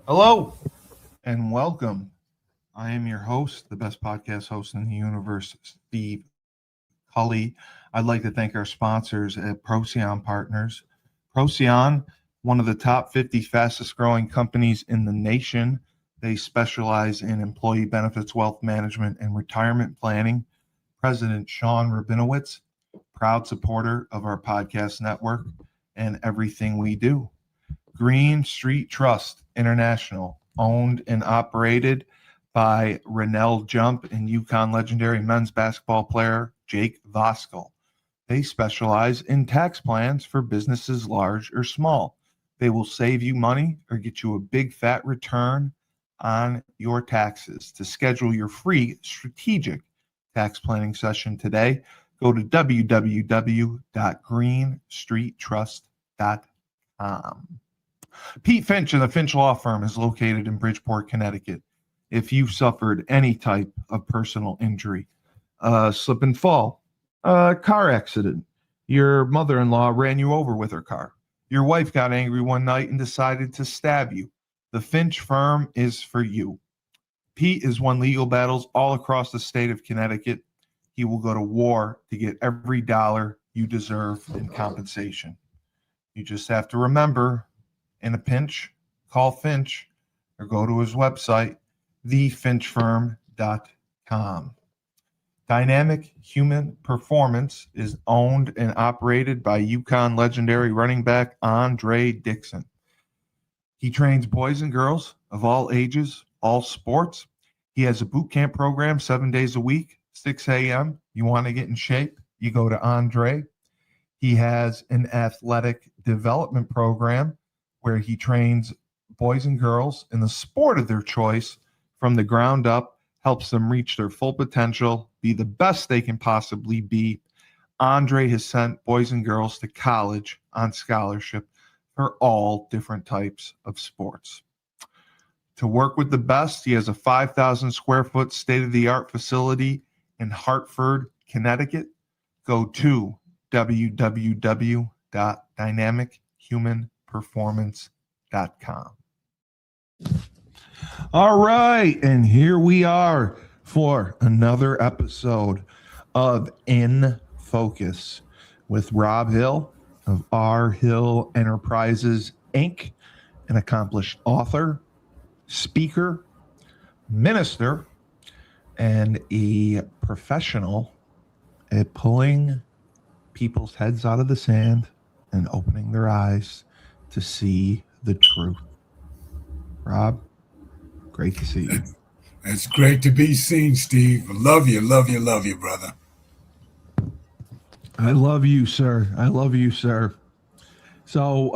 Hello and welcome. I am your host, the best podcast host in the universe, Steve Cully. I'd like to thank our sponsors at Procyon Partners. Procyon, one of the top 50 fastest growing companies in the nation. They specialize in employee benefits, wealth management, and retirement planning. President Sean Rabinowitz, proud supporter of our podcast network and everything we do. Green Street Trust International, owned and operated by Rennell Jump and UConn legendary men's basketball player Jake Voskuhl. They specialize in tax plans for businesses large or small. They will save you money or get you a big fat return on your taxes. To schedule your free strategic tax planning session today, go to www.greenstreettrust.com. Pete Finch and the Finch Law Firm is located in Bridgeport, Connecticut. If you've suffered any type of personal injury, slip and fall, a car accident, your mother-in-law ran you over with her car, your wife got angry one night and decided to stab you, the Finch Firm is for you. Pete has won legal battles all across the state of Connecticut. He will go to war to get every dollar you deserve in compensation. You just have to remember, in a pinch, call Finch or go to his website, thefinchfirm.com. Dynamic Human Performance is owned and operated by UConn legendary running back Andre Dixon. He trains boys and girls of all ages, all sports. He has a boot camp program 7 days a week, 6 a.m. You want to get in shape, you go to Andre. He has an athletic development program where he trains boys and girls in the sport of their choice from the ground up, helps them reach their full potential, be the best they can possibly be. Andre has sent boys and girls to college on scholarship for all different types of sports. To work with the best, he has a 5,000 square foot state-of-the-art facility in Hartford, Connecticut. Go to www.dynamichumanperformance.com. All right, and here we are for another episode of In Focus with Robb Hill of R. Hill Enterprises, Inc., an accomplished author, speaker, minister, and a professional at pulling people's heads out of the sand and opening their eyes to see the truth. Robb, great to see you. It's great to be seen, Steve. Love you, brother. I love you, sir. I love you, sir. So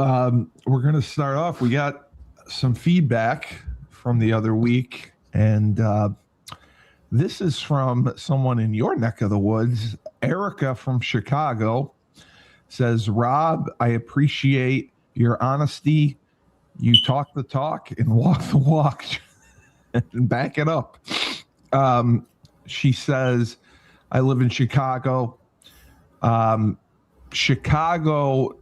we're going to start off. We got some feedback from the other week, and this is from someone in your neck of the woods. Erica from Chicago says, Robb, I appreciate your honesty. You talk the talk and walk the walk and back it up. She says, I live in Chicago. Chicago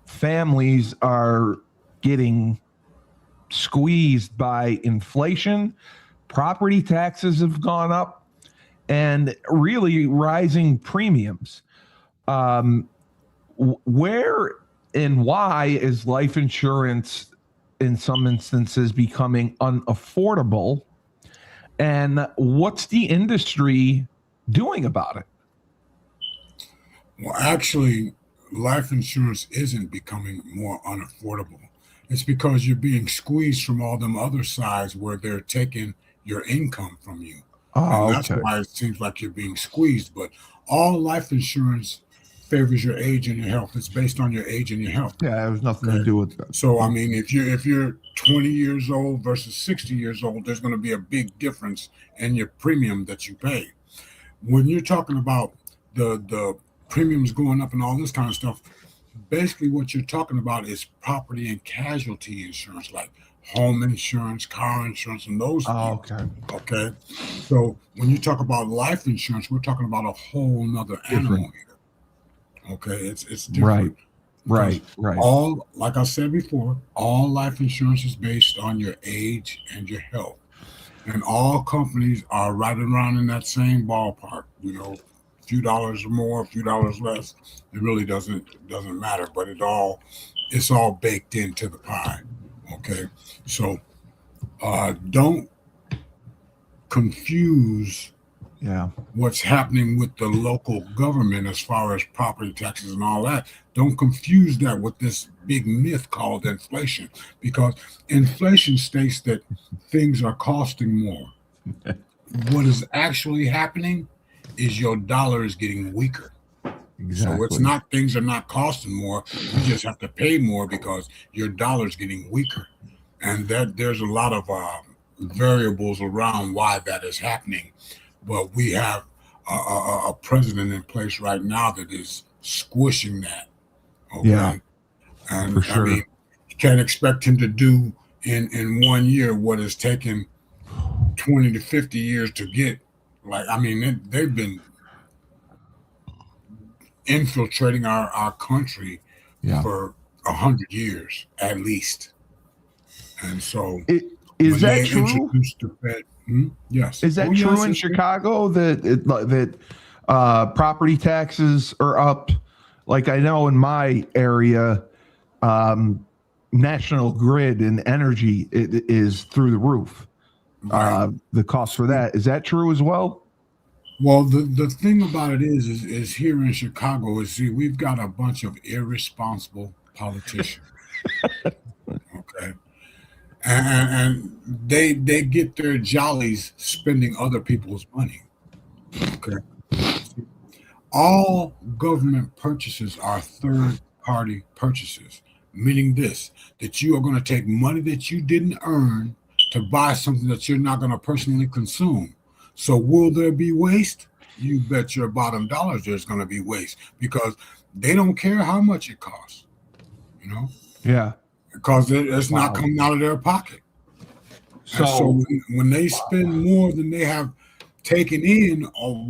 families are getting squeezed by inflation. Property taxes have gone up and really rising premiums. Where and why is life insurance in some instances becoming unaffordable? And what's the industry doing about it? Well, actually, life insurance isn't becoming more unaffordable. It's because you're being squeezed from all them other sides where they're taking your income from you. And that's why it seems like you're being squeezed. But all life insurance favors your age and your health. It's based on your age and your health. Yeah, it has nothing to do with that. So, I mean, if you're 20 years old versus 60 years old, there's going to be a big difference in your premium that you pay. When you're talking about the premiums going up and all this kind of stuff, basically what you're talking about is property and casualty insurance, like home insurance, car insurance, and those things. Okay. So when you talk about life insurance, we're talking about a whole nother animal here. Okay, it's different. Right. Because Right. all, like I said before, all life insurance is based on your age and your health. And all companies are right around in that same ballpark, a few dollars more, a few dollars less. It really doesn't matter, but it's all baked into the pie. Okay. So don't confuse Yeah. what's happening with the local government as far as property taxes and all that. Don't confuse that with this big myth called inflation, because inflation states that things are costing more. What is actually happening is your dollar is getting weaker. So it's Exactly. not things are not costing more. You just have to pay more because your dollar is getting weaker, and that there's a lot of variables around why that is happening. But we have a president in place right now that is squishing that. Yeah, Okay, and for I mean, sure. you can't expect him to do in 1 year what has taken 20 to 50 years to get. Like, I mean, they've been infiltrating our country Yeah. for 100 years at least. And so It, is when that they true? introduced the Fed, yes, Is oh that true yes, in Chicago that property taxes are up? Like I know in my area, um, National Grid and energy is through the roof. right. The cost for that, is that true as well? Well, the thing about it is here in Chicago is, see, we've got a bunch of irresponsible politicians. Okay, and they get their jollies spending other people's money. Okay, all government purchases are third party purchases, meaning this, that you are going to take money that you didn't earn to buy something that you're not going to personally consume. So, will there be waste? You bet your bottom dollars there's going to be waste, because they don't care how much it costs, you know, Yeah. because it's not Wow. coming out of their pocket. And so So when they spend more than they have taken in, or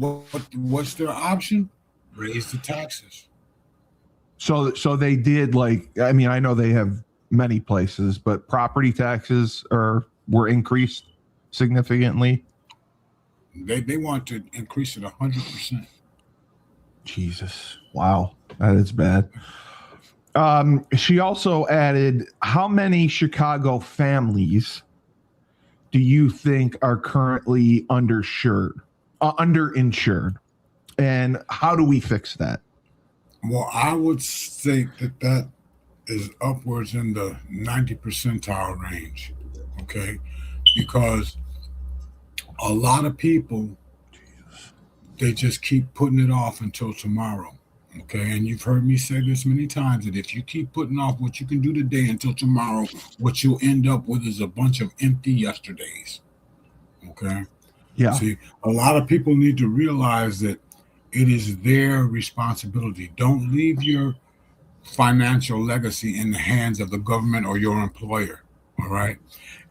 what's their option? Raise the taxes. so they did, like, I mean, I know they have many places, but property taxes were increased significantly. They want to increase it 100%. Jesus. Wow. That is bad. She also added, how many Chicago families do you think are currently underinsured? And how do we fix that? Well, I would say that is upwards in the 90 percentile range. Okay, because a lot of people, they just keep putting it off until tomorrow. Okay, and you've heard me say this many times, that if you keep putting off what you can do today until tomorrow, what you'll end up with is a bunch of empty yesterdays. Okay, Yeah. see, a lot of people need to realize that it is their responsibility. Don't leave your financial legacy in the hands of the government or your employer. All right.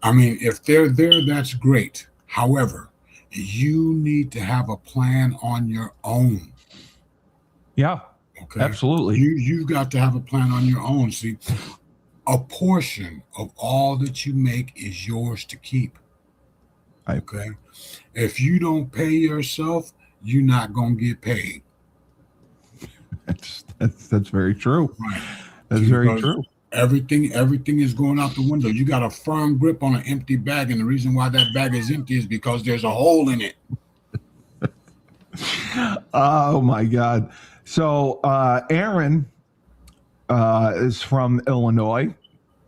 I mean, if they're there, that's great. However, you need to have a plan on your own. Yeah. Okay. Absolutely. You've got to have a plan on your own. See, a portion of all that you make is yours to keep. Okay. If you don't pay yourself, you're not gonna get paid. That's very true. Right. That's See, very because true. everything is going out the window. You got a firm grip on an empty bag, and the reason why that bag is empty is because there's a hole in it. Oh my God. So Aaron is from Illinois,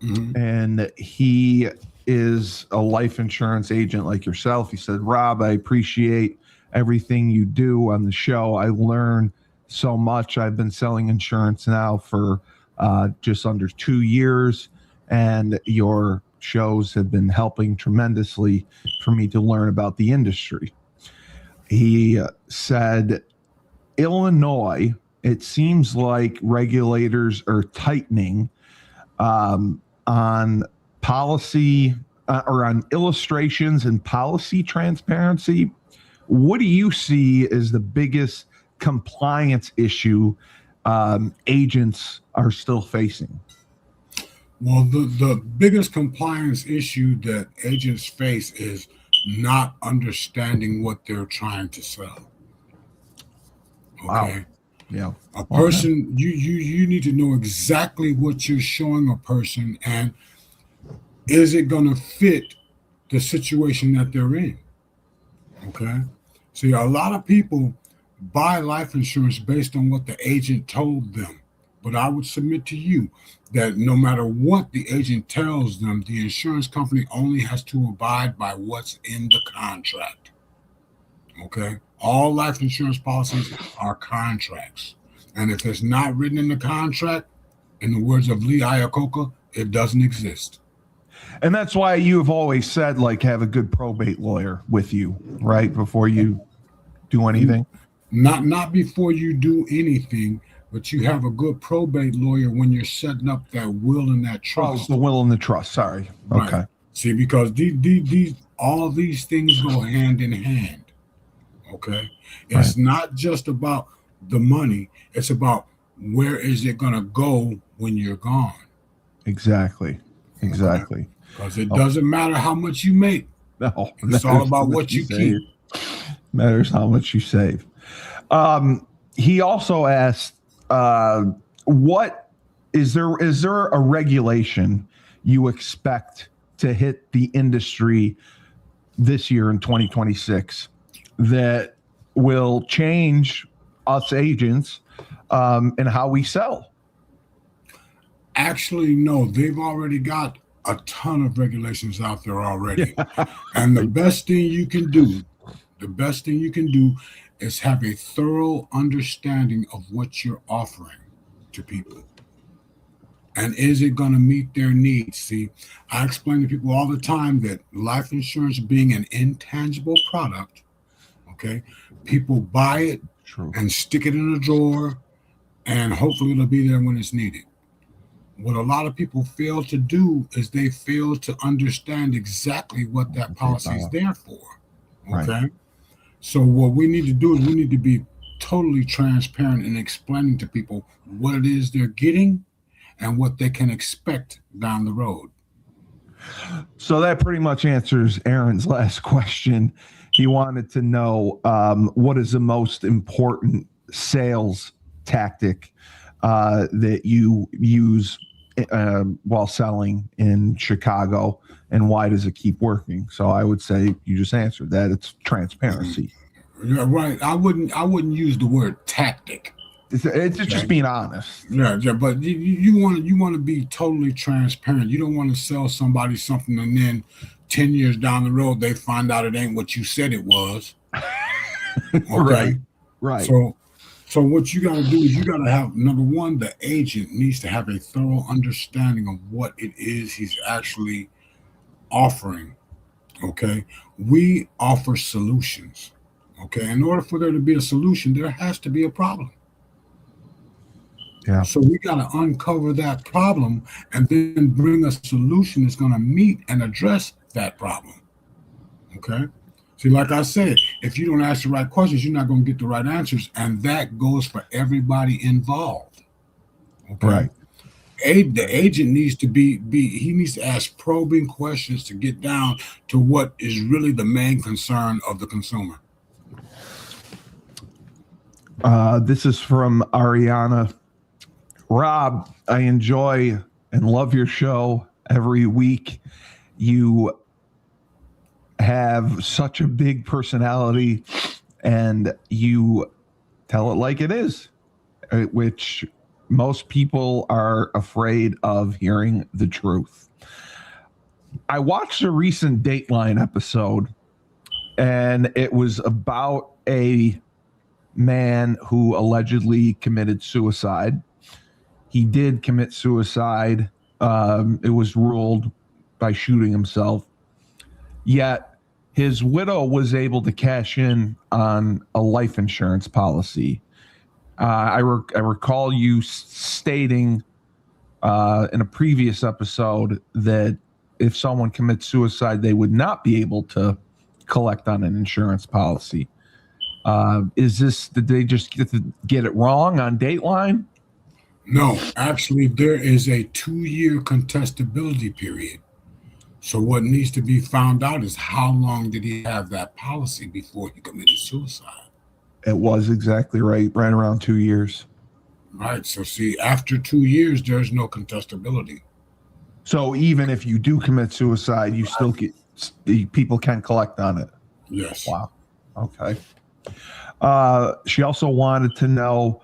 Mm-hmm. and he is a life insurance agent like yourself. He said, Rob, I appreciate everything you do on the show. I learn so much. I've been selling insurance now for just under 2 years, and your shows have been helping tremendously for me to learn about the industry. He said, Illinois, it seems like regulators are tightening on policy or on illustrations and policy transparency. What do you see as the biggest compliance issue agents are still facing? Well, the biggest compliance issue that agents face is not understanding what they're trying to sell. Wow. Okay. Yeah. A person, you need to know exactly what you're showing a person, and is it going to fit the situation that they're in? Okay. See, a lot of people buy life insurance based on what the agent told them. But I would submit to you that no matter what the agent tells them, the insurance company only has to abide by what's in the contract. Okay. All life insurance policies are contracts. And if it's not written in the contract, in the words of Lee Iacocca, it doesn't exist. And that's why you have always said, like, have a good probate lawyer with you, right? Before you do anything. Not before you do anything, but you have a good probate lawyer when you're setting up that will and that trust. Oh, the will and the trust. Sorry. Right. Okay. See, because these all these things go hand in hand. Okay. It's not just about the money. It's about where is it going to go when you're gone. Exactly. Exactly. Because it doesn't matter how much you make. No, it's all about what you keep. Matters how much you save. He also asked, what is there a regulation you expect to hit the industry this year in 2026 that will change us agents and how we sell? Actually, no, they've already got a ton of regulations out there already. And the best thing you can do is have a thorough understanding of what you're offering to people. And is it going to meet their needs? See, I explain to people all the time that life insurance being an intangible product, okay, people buy it and stick it in a drawer, and hopefully it'll be there when it's needed. What a lot of people fail to do is they fail to understand exactly what that policy is there for. Okay. Right. So what we need to do is we need to be totally transparent in explaining to people what it is they're getting and what they can expect down the road. So that pretty much answers Aaron's last question. He wanted to know what is the most important sales tactic that you use while selling in Chicago, and why does it keep working? So I would say you just answered that. It's transparency. Yeah, right. I wouldn't use the word tactic. It's just being honest. Yeah, but you want to be totally transparent. You don't want to sell somebody something and then 10 years down the road they find out it ain't what you said it was. Okay? Right. So what you got to do is you got to have, number one, the agent needs to have a thorough understanding of what it is he's actually offering. Okay. We offer solutions. Okay. In order for there to be a solution, there has to be a problem. Yeah. So we got to uncover that problem and then bring a solution that's going to meet and address that problem. Okay. See, like I said, if you don't ask the right questions, you're not going to get the right answers. And that goes for everybody involved. Okay. Right. The agent needs to he needs to ask probing questions to get down to what is really the main concern of the consumer. This is from Ariana. Rob, I enjoy and love your show every week. You have such a big personality and you tell it like it is, which most people are afraid of hearing the truth. I watched a recent Dateline episode, and it was about a man who allegedly committed suicide. He did commit suicide. It was ruled by shooting himself. Yet his widow was able to cash in on a life insurance policy. I recall you stating in a previous episode that if someone commits suicide, they would not be able to collect on an insurance policy. Did they just get it wrong on Dateline? No, actually, there is a 2-year contestability period. So what needs to be found out is how long did he have that policy before he committed suicide? It was exactly right around 2 years. Right. So see, after 2 years, there's no contestability. So even if you do commit suicide, you still get people can collect on it. Yes. Wow. Okay. She also wanted to know,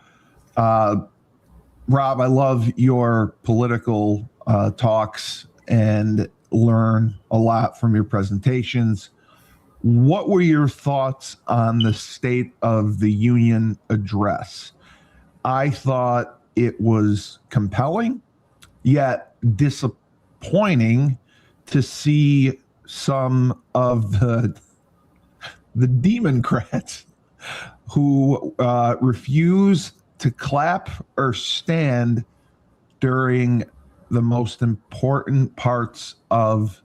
Rob, I love your political talks and learn a lot from your presentations. What were your thoughts on the State of the Union address? I thought it was compelling, yet disappointing to see some of the Democrats who refuse to clap or stand during the most important parts of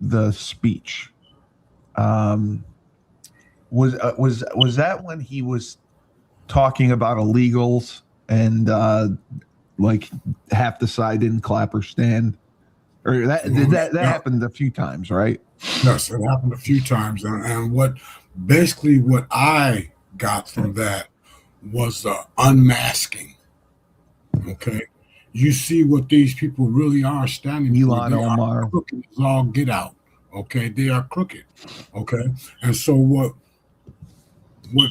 the speech. Was that when he was talking about illegals and like half the side didn't clap or stand? Or that happened a few times, right? Yes, it happened a few times, and what I got from that was the unmasking. Okay, you see what these people really are standing for. Elon They Omar. are crooked as all get out. Okay, they are crooked. Okay, and so what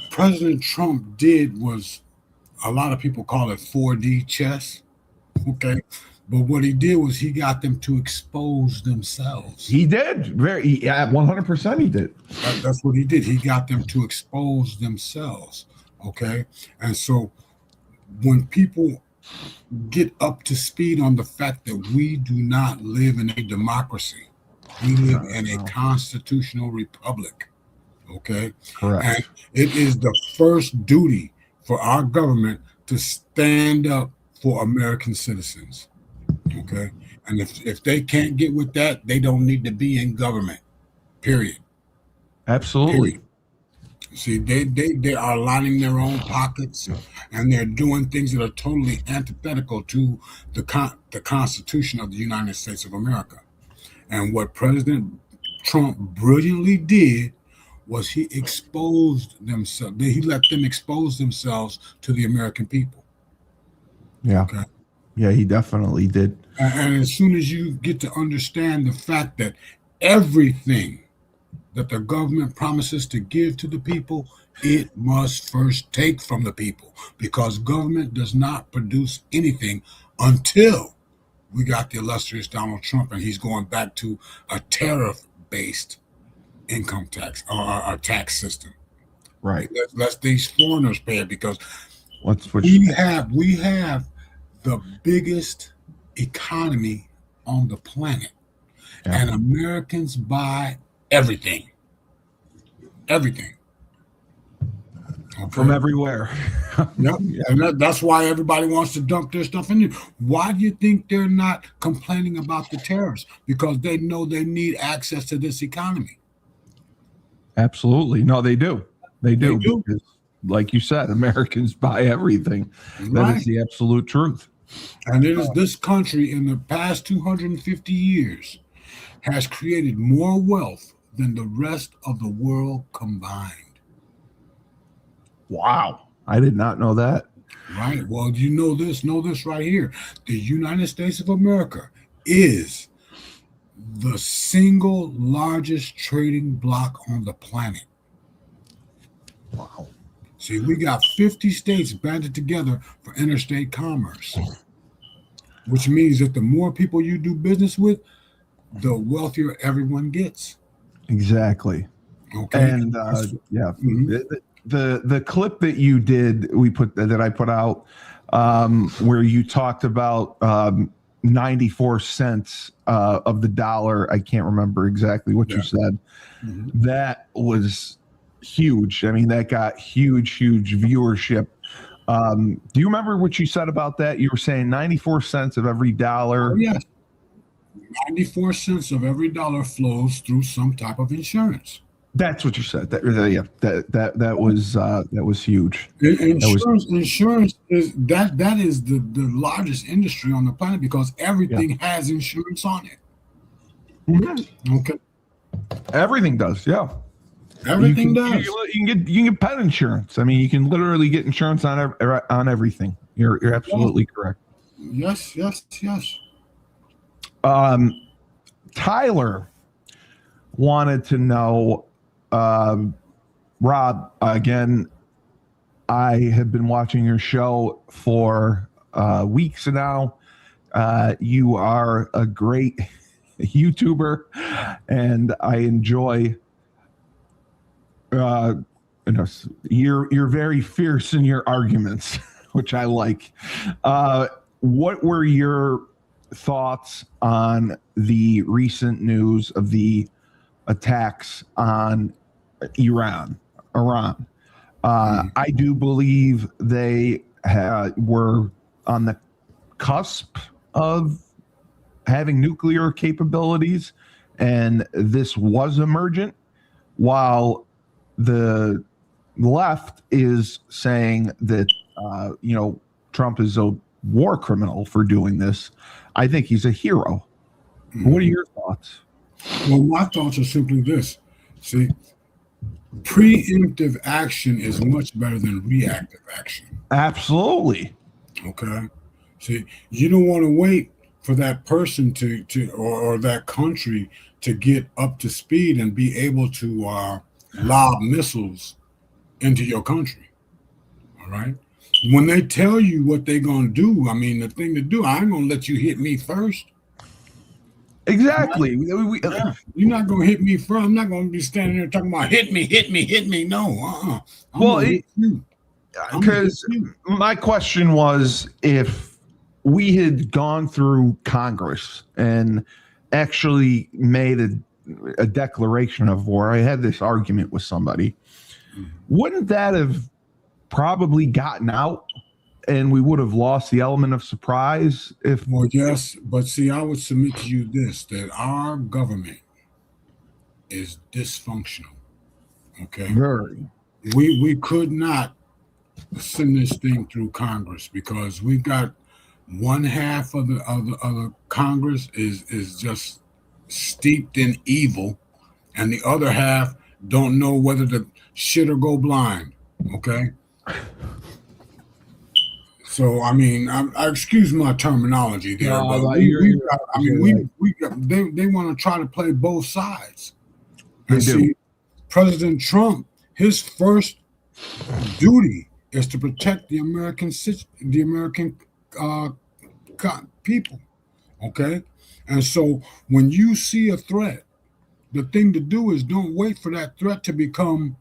President Trump did was, a lot of people call it 4D chess. Okay, but what he did was he got them to expose themselves. He did. 100% he did. That's what he did. He got them to expose themselves. Okay. And so when people get up to speed on the fact that we do not live in a democracy, we live in a constitutional republic. Okay. Correct. And it is the first duty for our government to stand up for American citizens. Okay. And if they can't get with that, they don't need to be in government. Period. Absolutely. Period. See, they are lining their own pockets, and they're doing things that are totally antithetical to the Constitution of the United States of America. And what President Trump brilliantly did was he exposed themselves. He let them expose themselves to the American people. Yeah. Okay. Yeah, he definitely did. And as soon as you get to understand the fact that everything that the government promises to give to the people, it must first take from the people, because government does not produce anything until we got the illustrious Donald Trump, and he's going back to a tariff-based income tax or a tax system. Right. Let these foreigners pay it, because we have the biggest economy on the planet, and Americans buy everything. Okay. From everywhere. Yep. And that's why everybody wants to dump their stuff in you. Why do you think they're not complaining about the tariffs? Because they know they need access to this economy. Absolutely. No, they do. They do. Because, like you said, Americans buy everything. Right. That is the absolute truth. And it is this country in the past 250 years has created more wealth than the rest of the world combined. Wow. I did not know that. Right. Well, you know this right here. The United States of America is the single largest trading bloc on the planet. Wow. See, we got 50 states banded together for interstate commerce, which means that the more people you do business with, the wealthier everyone gets. Exactly. Okay. And yeah, the clip that you did, that I put out, where you talked about 94 cents of the dollar. I can't remember exactly what you said. Mm-hmm. That was huge. I mean, that got huge viewership. Do you remember what you said about that? You were saying 94 cents of every dollar. Oh, yes. 94 cents of every dollar flows through some type of insurance. That's what you said. Yeah, that was huge. Insurance is that is the largest industry on the planet because Yeah. everything has insurance on it. Mm-hmm. Okay, Everything does. Yeah. everything does. You can get pet insurance. I mean, you can literally get insurance on everything. You're absolutely correct. Yes, yes, yes. Tyler wanted to know, Rob, again, I have been watching your show for weeks now. You are a great YouTuber, and I enjoy. Uh, you're very fierce in your arguments, which I like. What were your thoughts on the recent news of the attacks on Iran? I do believe they were on the cusp of having nuclear capabilities, and this was emergent, while the left is saying that Trump is a war criminal for doing this. I think he's a hero. What are your thoughts? Well, my thoughts are simply this. See, preemptive action is much better than reactive action. Absolutely. Okay. See, you don't want to wait for that person or that country to get up to speed and be able to lob missiles into your country. All right. When they tell you what they're gonna do, I mean, the thing to do, I ain't gonna let you hit me first. Exactly. You're not gonna hit me first. I'm not gonna be standing there talking about hit me, hit me, hit me. No, because my question was, if we had gone through Congress and actually made a declaration of war, I had this argument with somebody, wouldn't that have probably gotten out and we would have lost the element of surprise? Well, yes, but see, I would submit to you this, that our government is dysfunctional. Okay. Very. We could not send this thing through Congress because we've got one half of the Congress is just steeped in evil, and the other half don't know whether to shit or go blind. Okay. So I mean, I excuse my terminology there, but they want to try to play both sides. And see, President Trump, his first duty is to protect the American people. Okay, and so when you see a threat, the thing to do is don't wait for that threat to become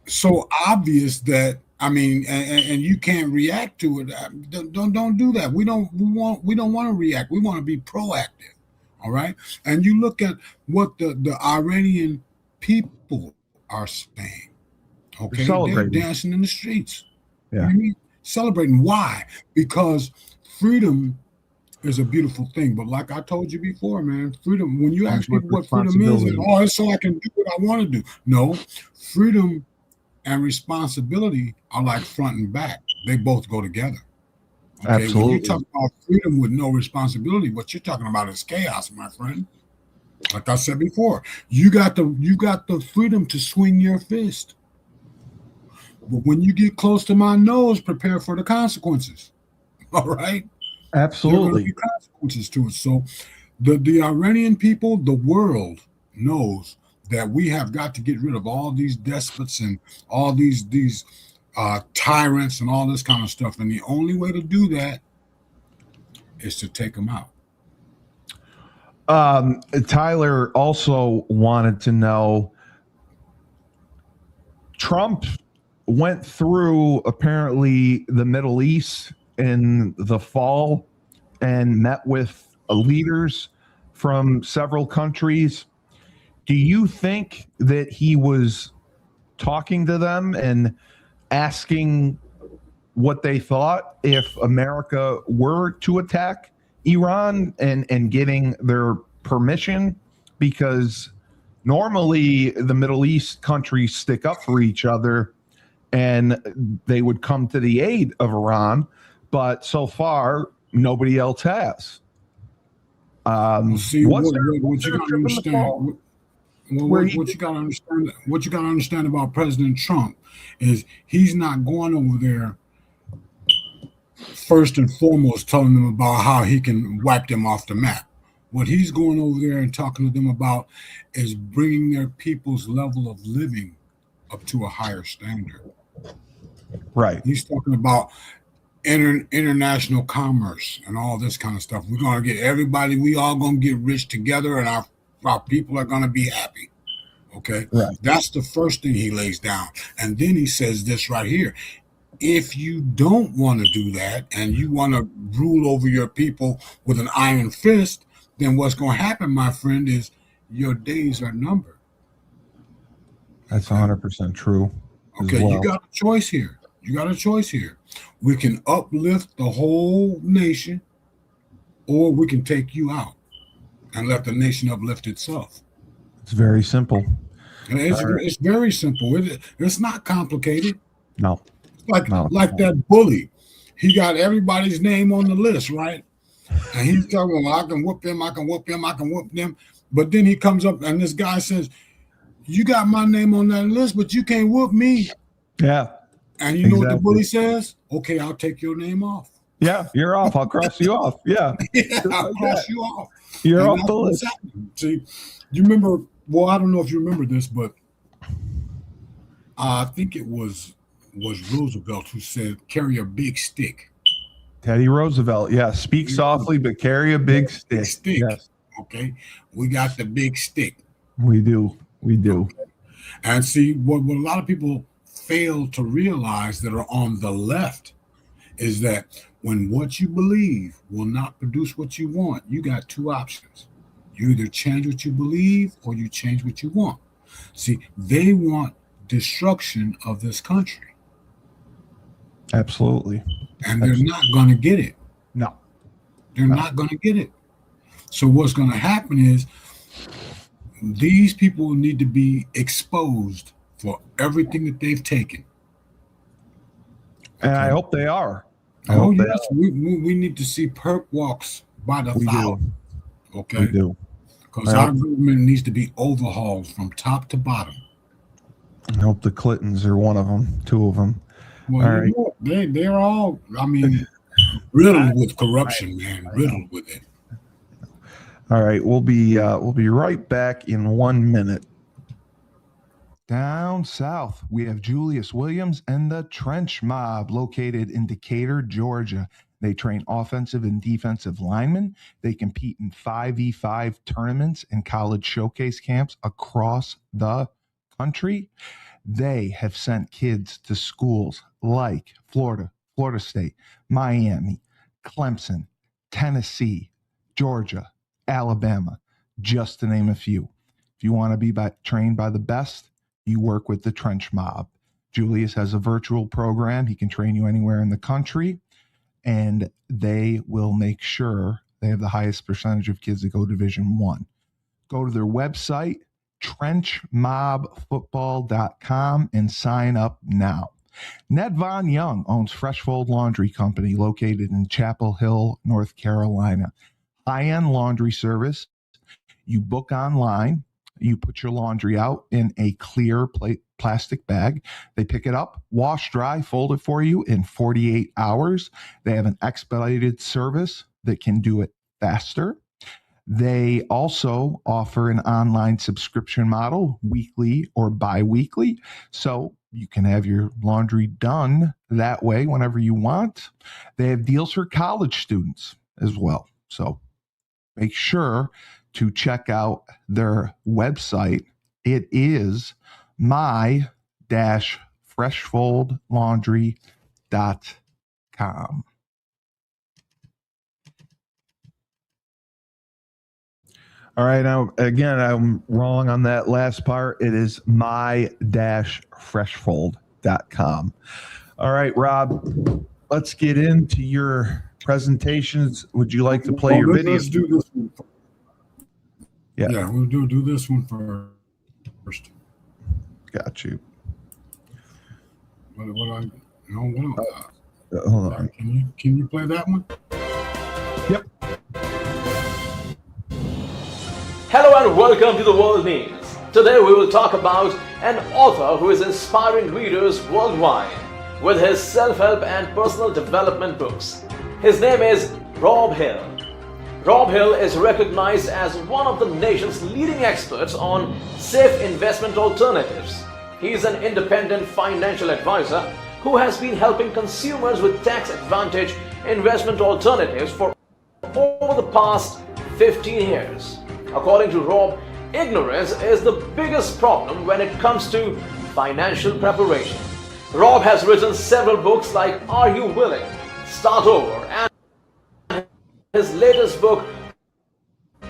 so obvious that and you can't react to it. Don't do that. We don't want to react. We want to be proactive. All right. And you look at what the Iranian people are saying. Okay, they're dancing in the streets. Yeah. Celebrating. Why? Because freedom is a beautiful thing. But like I told you before, man, freedom. When you ask people what freedom is, it's so I can do what I want to do. No, freedom and responsibility are like front and back. They both go together. Okay? Absolutely. When you talk about freedom with no responsibility, what you're talking about is chaos, my friend. Like I said before, you got the freedom to swing your fist. But when you get close to my nose, prepare for the consequences. All right? Absolutely. There are going to be consequences to it. So the Iranian people, the world knows that we have got to get rid of all these despots and all these tyrants and all this kind of stuff. And the only way to do that is to take them out. Tyler also wanted to know, Trump went through apparently the Middle East in the fall and met with leaders from several countries. Do you think that he was talking to them and asking what they thought if America were to attack Iran and getting their permission? Because Normally, the Middle East countries stick up for each other and they would come to the aid of Iran, but so far, nobody else has. See, What's what you their got to trip in the understand. fall? What you got to understand. What you got to understand about President Trump is he's not going over there first and foremost telling them about how he can wipe them off the map. What he's going over there and talking to them about is bringing their people's level of living up to a higher standard. Right. He's talking about international commerce and all this kind of stuff. We're going to get everybody, we all going to get rich together, and our people are going to be happy. Okay. Right. That's the first thing he lays down. And then he says this right here. If you don't want to do that and you want to rule over your people with an iron fist, then what's going to happen, my friend, is your days are numbered. That's 100% true. Okay, well. You got a choice here. We can uplift the whole nation, or we can take you out and let the nation uplift itself. It's very simple. It's very simple. It's not complicated. No. Like that bully. He got everybody's name on the list, right? And he's telling them, I can whoop them, I can whoop them, I can whoop them. But then he comes up and this guy says, you got my name on that list, but you can't whoop me. Yeah. And you know what the bully says? Okay, I'll take your name off. Yeah, you're off. I'll cross you off. Yeah. I'll cross you off. You're off the list. See, you remember, well, I don't know if you remember this, but I think it was Roosevelt who said, carry a big stick. Teddy Roosevelt. Yeah. Speak softly, but carry a big stick. Yes. Okay. We got the big stick. We do. Okay. And see, what a lot of people fail to realize that are on the left is that when what you believe will not produce what you want, you got two options. You either change what you believe or you change what you want. See, they want destruction of this country. Absolutely. And they're not going to get it. No. They're not going to get it. So what's going to happen is these people need to be exposed for everything that they've taken. And I hope they are. Oh, yes. We need to see perp walks by the thousand. Okay. We do. Because our government needs to be overhauled from top to bottom. I hope the Clintons are one of them, two of them. Well, all right. They're all, I mean, riddled with corruption, man. Riddled with it. All right, we'll be right back in 1 minute. Down south, we have Julius Williams and the Trench Mob, located in Decatur, Georgia. They train offensive and defensive linemen. They compete in 5v5 tournaments and college showcase camps across the country. They have sent kids to schools like Florida, Florida State, Miami, Clemson, Tennessee, Georgia, Alabama, just to name a few. If you want to be trained by the best, you work with the Trench Mob. Julius has a virtual program. He can train you anywhere in the country, and they will make sure they have the highest percentage of kids that go Division I. Go to their website, trenchmobfootball.com, and sign up now. Ned Von Young owns Freshfold Laundry Company, located in Chapel Hill, North Carolina. High-end laundry service. You book online. You put your laundry out in a clear plastic bag. They pick it up, wash, dry, fold it for you in 48 hours. They have an expedited service that can do it faster. They also offer an online subscription model, weekly or bi-weekly. So you can have your laundry done that way whenever you want. They have deals for college students as well. So make sure to check out their website. It is my-freshfoldlaundry.com. All right. Now, again, I'm wrong on that last part. It is my-freshfold.com. All right, Rob, let's get into your presentations. Would you like to play your video? Let's do this one. Yeah, we'll do this one first. Got you. What I no Hold on. Can you play that one? Yep. Hello and welcome to the World News. Today we will talk about an author who is inspiring readers worldwide with his self-help and personal development books. His name is Robb Hill. Robb Hill is recognized as one of the nation's leading experts on safe investment alternatives. He is an independent financial advisor who has been helping consumers with tax advantage investment alternatives for over the past 15 years. According to Robb, ignorance is the biggest problem when it comes to financial preparation. Robb has written several books like Are You Willing? Start Over, and his latest book,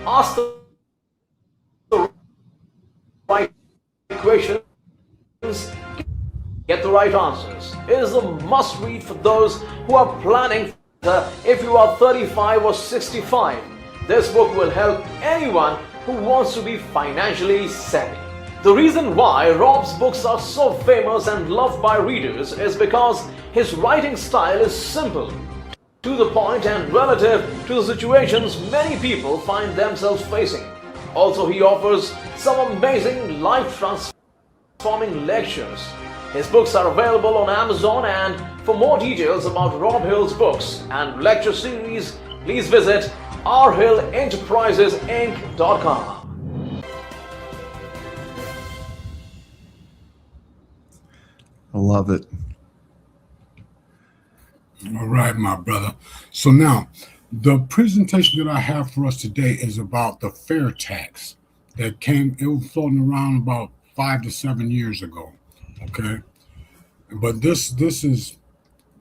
Ask the Right Questions, Get the Right Answers. It is a must-read for those who are planning if you are 35 or 65. This book will help anyone who wants to be financially savvy. The reason why Robb's books are so famous and loved by readers is because his writing style is simple, to the point, and relative to the situations many people find themselves facing. Also, he offers some amazing life-transforming lectures. His books are available on Amazon, and for more details about Robb Hill's books and lecture series, please visit rhillenterprisesinc.com. I love it. All right, my brother. So now, the presentation that I have for us today is about the fair tax that it was floating around about 5 to 7 years ago. Okay, but this is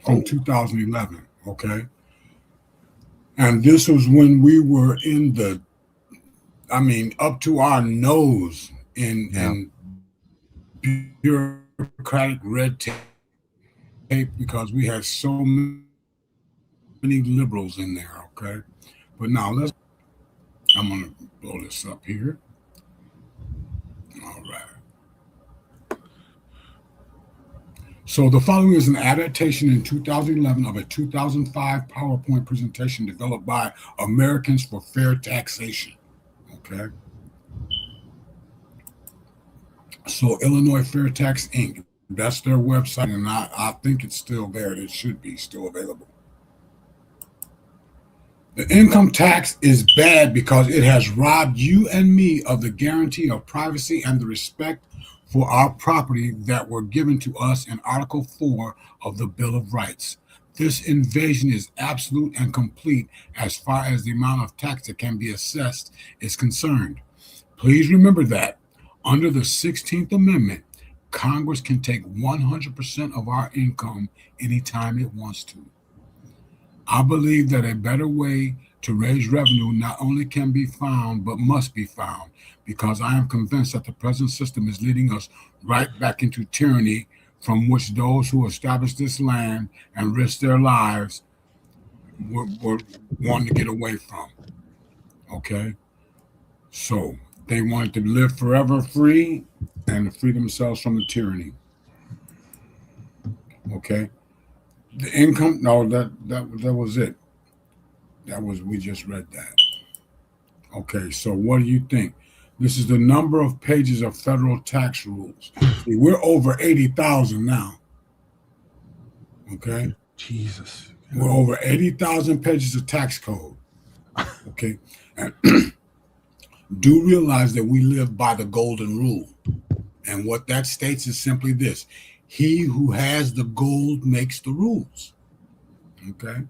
from 2011. Okay, and this was when we were up to our nose in bureaucratic red tape because we had so many liberals in there. Okay, but now I'm gonna blow this up here. All right. So the following is an adaptation in 2011 of a 2005 PowerPoint presentation developed by Americans for Fair Taxation. Okay. So Illinois Fair Tax Inc., that's their website, and I think it's still there. It should be still available. The income tax is bad because it has robbed you and me of the guarantee of privacy and the respect for our property that were given to us in Article 4 of the Bill of Rights. This invasion is absolute and complete as far as the amount of tax that can be assessed is concerned. Please remember that under the 16th Amendment, Congress can take 100% of our income anytime it wants to. I believe that a better way to raise revenue not only can be found, but must be found, because I am convinced that the present system is leading us right back into tyranny from which those who established this land and risked their lives were wanting to get away from. Okay? So they wanted to live forever free and to free themselves from the tyranny. Okay? The income, no, that was it. We just read that. Okay, so what do you think? This is the number of pages of federal tax rules. See, we're over 80,000 now. Okay? Jesus. We're over 80,000 pages of tax code. Okay? And do realize that we live by the golden rule. And what that states is simply this: he who has the gold makes the rules. Okay?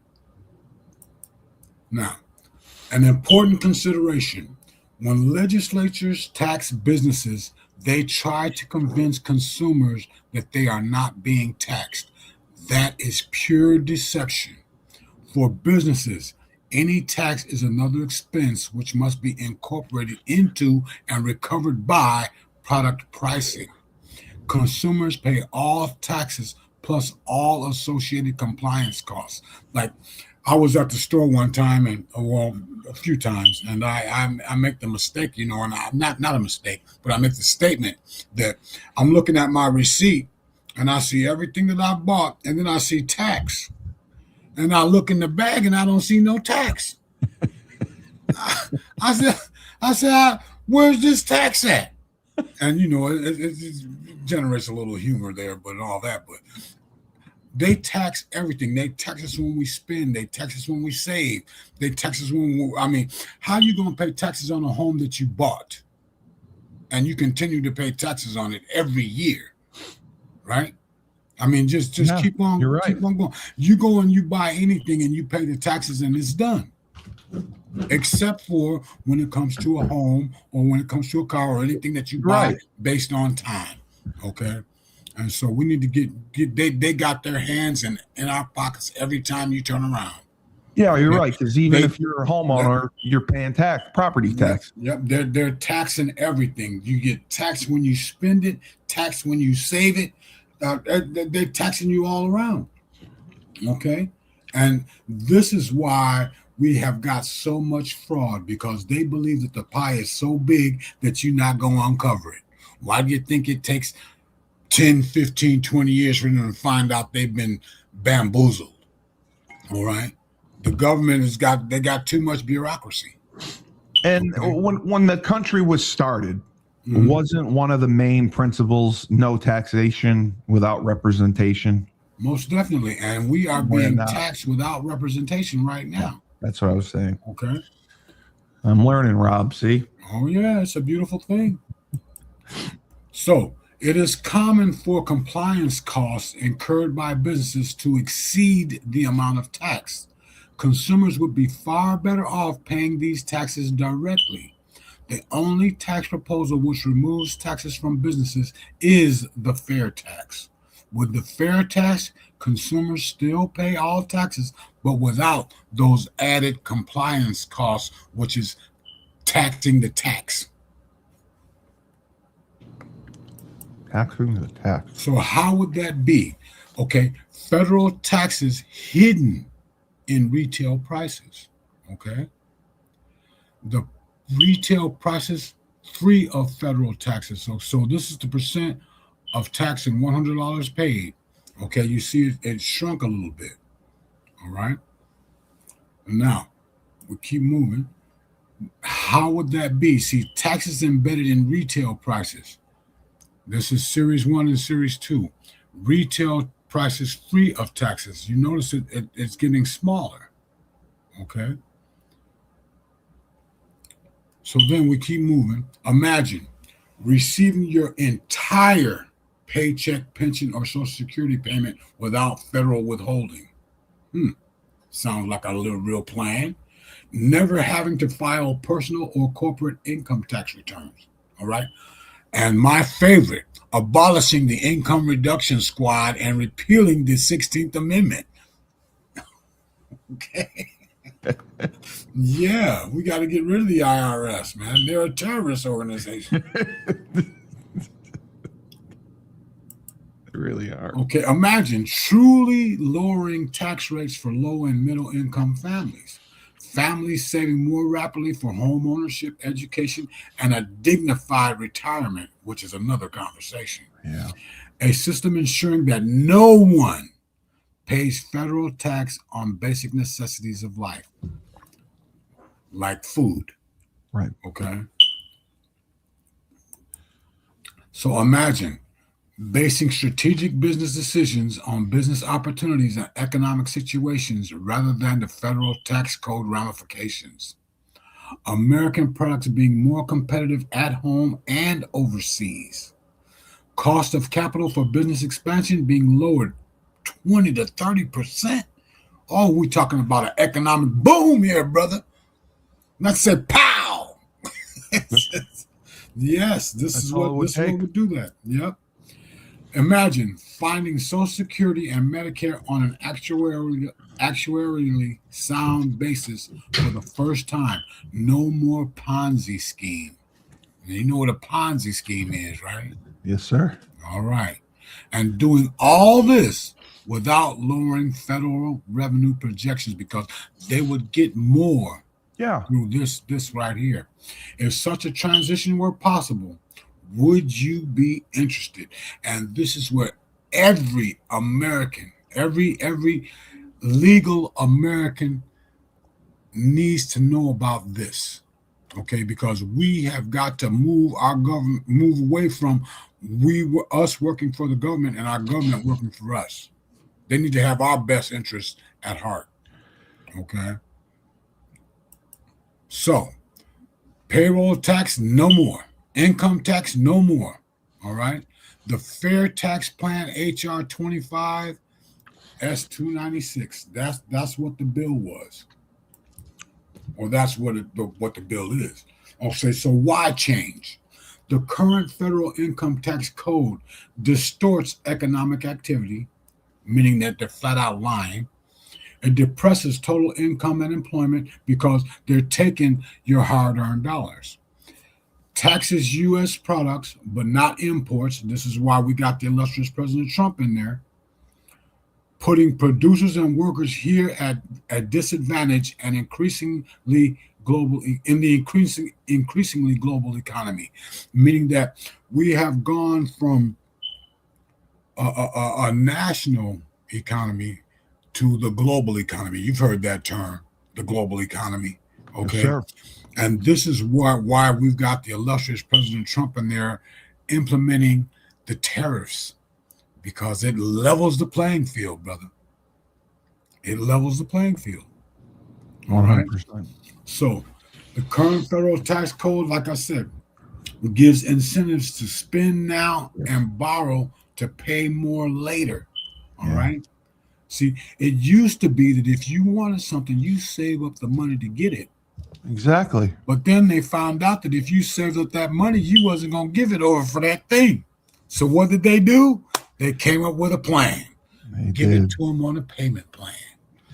Now, an important consideration: when legislatures tax businesses, they try to convince consumers that they are not being taxed. That is pure deception. For businesses, any tax is another expense which must be incorporated into and recovered by product pricing. Consumers pay all taxes plus all associated compliance costs. Like I was at the store one time, and a few times, and I make the mistake, and I not a mistake, but I make the statement that I'm looking at my receipt and I see everything that I bought, and then I see tax, and I look in the bag and I don't see no tax. I said, where's this tax at? And it generates a little humor there, but all that, but. They tax everything. They tax us when we spend. They tax us when we save. They tax us how are you going to pay taxes on a home that you bought and you continue to pay taxes on it every year, right? Just keep on, you're right. Keep on going. You go and you buy anything and you pay the taxes and it's done, except for when it comes to a home or when it comes to a car or anything that you buy based on time, okay? And so we need to get they got their hands in our pockets every time you turn around. Yeah, you're right. Because even if you're a homeowner, you're paying property tax. Yep, they're taxing everything. You get taxed when you spend it, taxed when you save it. They're taxing you all around. Okay, and this is why we have got so much fraud, because they believe that the pie is so big that you're not going to uncover it. Why do you think it takes 10, 15, 20 years for them to find out they've been bamboozled? All right. The government they got too much bureaucracy. And when the country was started, wasn't one of the main principles no taxation without representation? Most definitely. And we are being taxed without representation right now. That's what I was saying. Okay. I'm learning, Rob. See? Oh, yeah. It's a beautiful thing. So, it is common for compliance costs incurred by businesses to exceed the amount of tax. Consumers would be far better off paying these taxes directly. The only tax proposal which removes taxes from businesses is the fair tax. With the fair tax, consumers still pay all taxes, but without those added compliance costs, which is taxing the tax. Taxing the tax. So how would that be? Okay, federal taxes hidden in retail prices. Okay, the retail prices free of federal taxes. So this is the percent of tax and $100 paid. Okay, you see it shrunk a little bit. All right. Now we keep moving. How would that be? See, taxes embedded in retail prices. This is Series 1 and Series 2. Retail prices free of taxes. You notice it's getting smaller. Okay. So then we keep moving. Imagine receiving your entire paycheck, pension, or Social Security payment without federal withholding. Sounds like a little real plan. Never having to file personal or corporate income tax returns. All right. And my favorite, abolishing the income reduction squad and repealing the 16th Amendment. Okay. Yeah, we got to get rid of the IRS, man. They're a terrorist organization. They really are. Okay, imagine truly lowering tax rates for low and middle income families. Families saving more rapidly for home ownership, education, and a dignified retirement, which is another conversation. Yeah. A system ensuring that no one pays federal tax on basic necessities of life, like food. Right. Okay. So imagine basing strategic business decisions on business opportunities and economic situations rather than the federal tax code ramifications. American products being more competitive at home and overseas. Cost of capital for business expansion being lowered 20 to 30%. Oh, we're talking about an economic boom here, brother. Let's say pow. Yes, this is what would do that. Yep. Imagine finding Social Security and Medicare on an actuarially sound basis for the first time. No more Ponzi scheme. And you know what a Ponzi scheme is, right? Yes, sir. All right. And doing all this without lowering federal revenue projections because they would get more through this right here. If such a transition were possible, would you be interested? And this is where every American, every legal American needs to know about this. Okay, because we have got to move our government, move away from us working for the government and our government working for us. They need to have our best interests at heart. Okay. So, payroll tax, no more. Income tax, no more. All right. The Fair Tax Plan, HR 25 S296. That's what the bill was. Or that's what the bill is. Okay, so why change? The current federal income tax code distorts economic activity, meaning that they're flat out lying. It depresses total income and employment because they're taking your hard-earned dollars. Taxes U.S. products, but not imports. This is why we got the illustrious President Trump in there, putting producers and workers here at a disadvantage and increasingly global economy, meaning that we have gone from a national economy to the global economy. You've heard that term, the global economy. Okay. Sure. And this is why we've got the illustrious President Trump in there implementing the tariffs, because it levels the playing field, brother. It levels the playing field. All 100%. Right. So the current federal tax code, like I said, gives incentives to spend now and borrow to pay more later. All right. See, it used to be that if you wanted something, you save up the money to get it. Exactly. But then they found out that if you saved up that money, you wasn't going to give it over for that thing. So what did they do? They came up with a plan. Give it to them on a payment plan.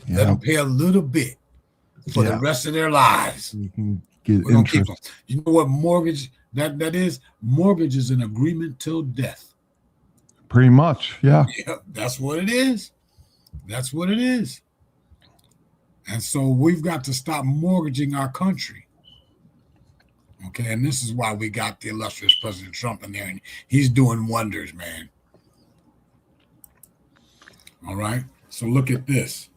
Yep. Let them pay a little bit for the rest of their lives. You can get interest. You know what mortgage that is? Mortgage is an agreement till death. Pretty much, yeah. That's what it is. That's what it is. And so we've got to stop mortgaging our country. Okay, and this is why we got the illustrious President Trump in there, and he's doing wonders, man. All right, so look at this.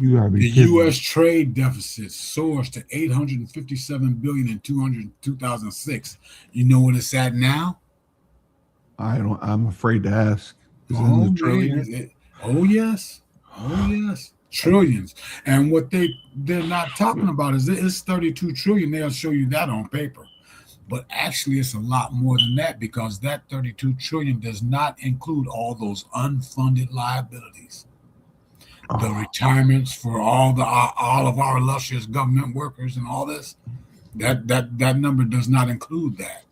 You gotta be the kidding. U.S. trade deficit soars to $857 billion in 2006. You know what it's at now? I'm afraid to ask. Is it in the trillions? Oh yes. Trillions. And what they're not talking about is it's 32 trillion. They'll show you that on paper. But actually it's a lot more than that, because that 32 trillion does not include all those unfunded liabilities. The retirements for all of our illustrious government workers and all this. That number does not include that.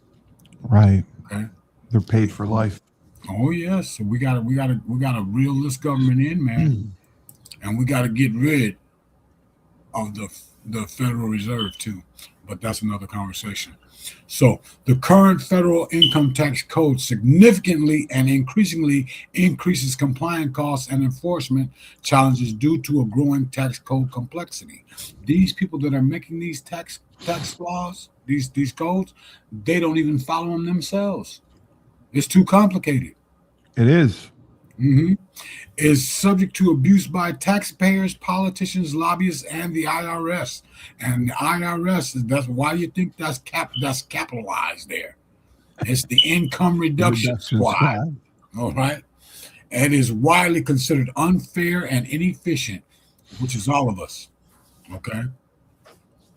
Right. Okay. They're paid for life. Oh yes. So we gotta reel this government in, man. And we got to get rid of the Federal Reserve too, but that's another conversation. So the current federal income tax code significantly and increasingly increases compliance costs and enforcement challenges due to a growing tax code complexity. These people that are making these tax laws, these codes, they don't even follow them themselves. It's too complicated. It is. Mm-hmm. Is subject to abuse by taxpayers, politicians, lobbyists, and the IRS. And the IRS, that's why you think that's capitalized there. It's the income reduction squad. All right. And is widely considered unfair and inefficient, which is all of us. Okay.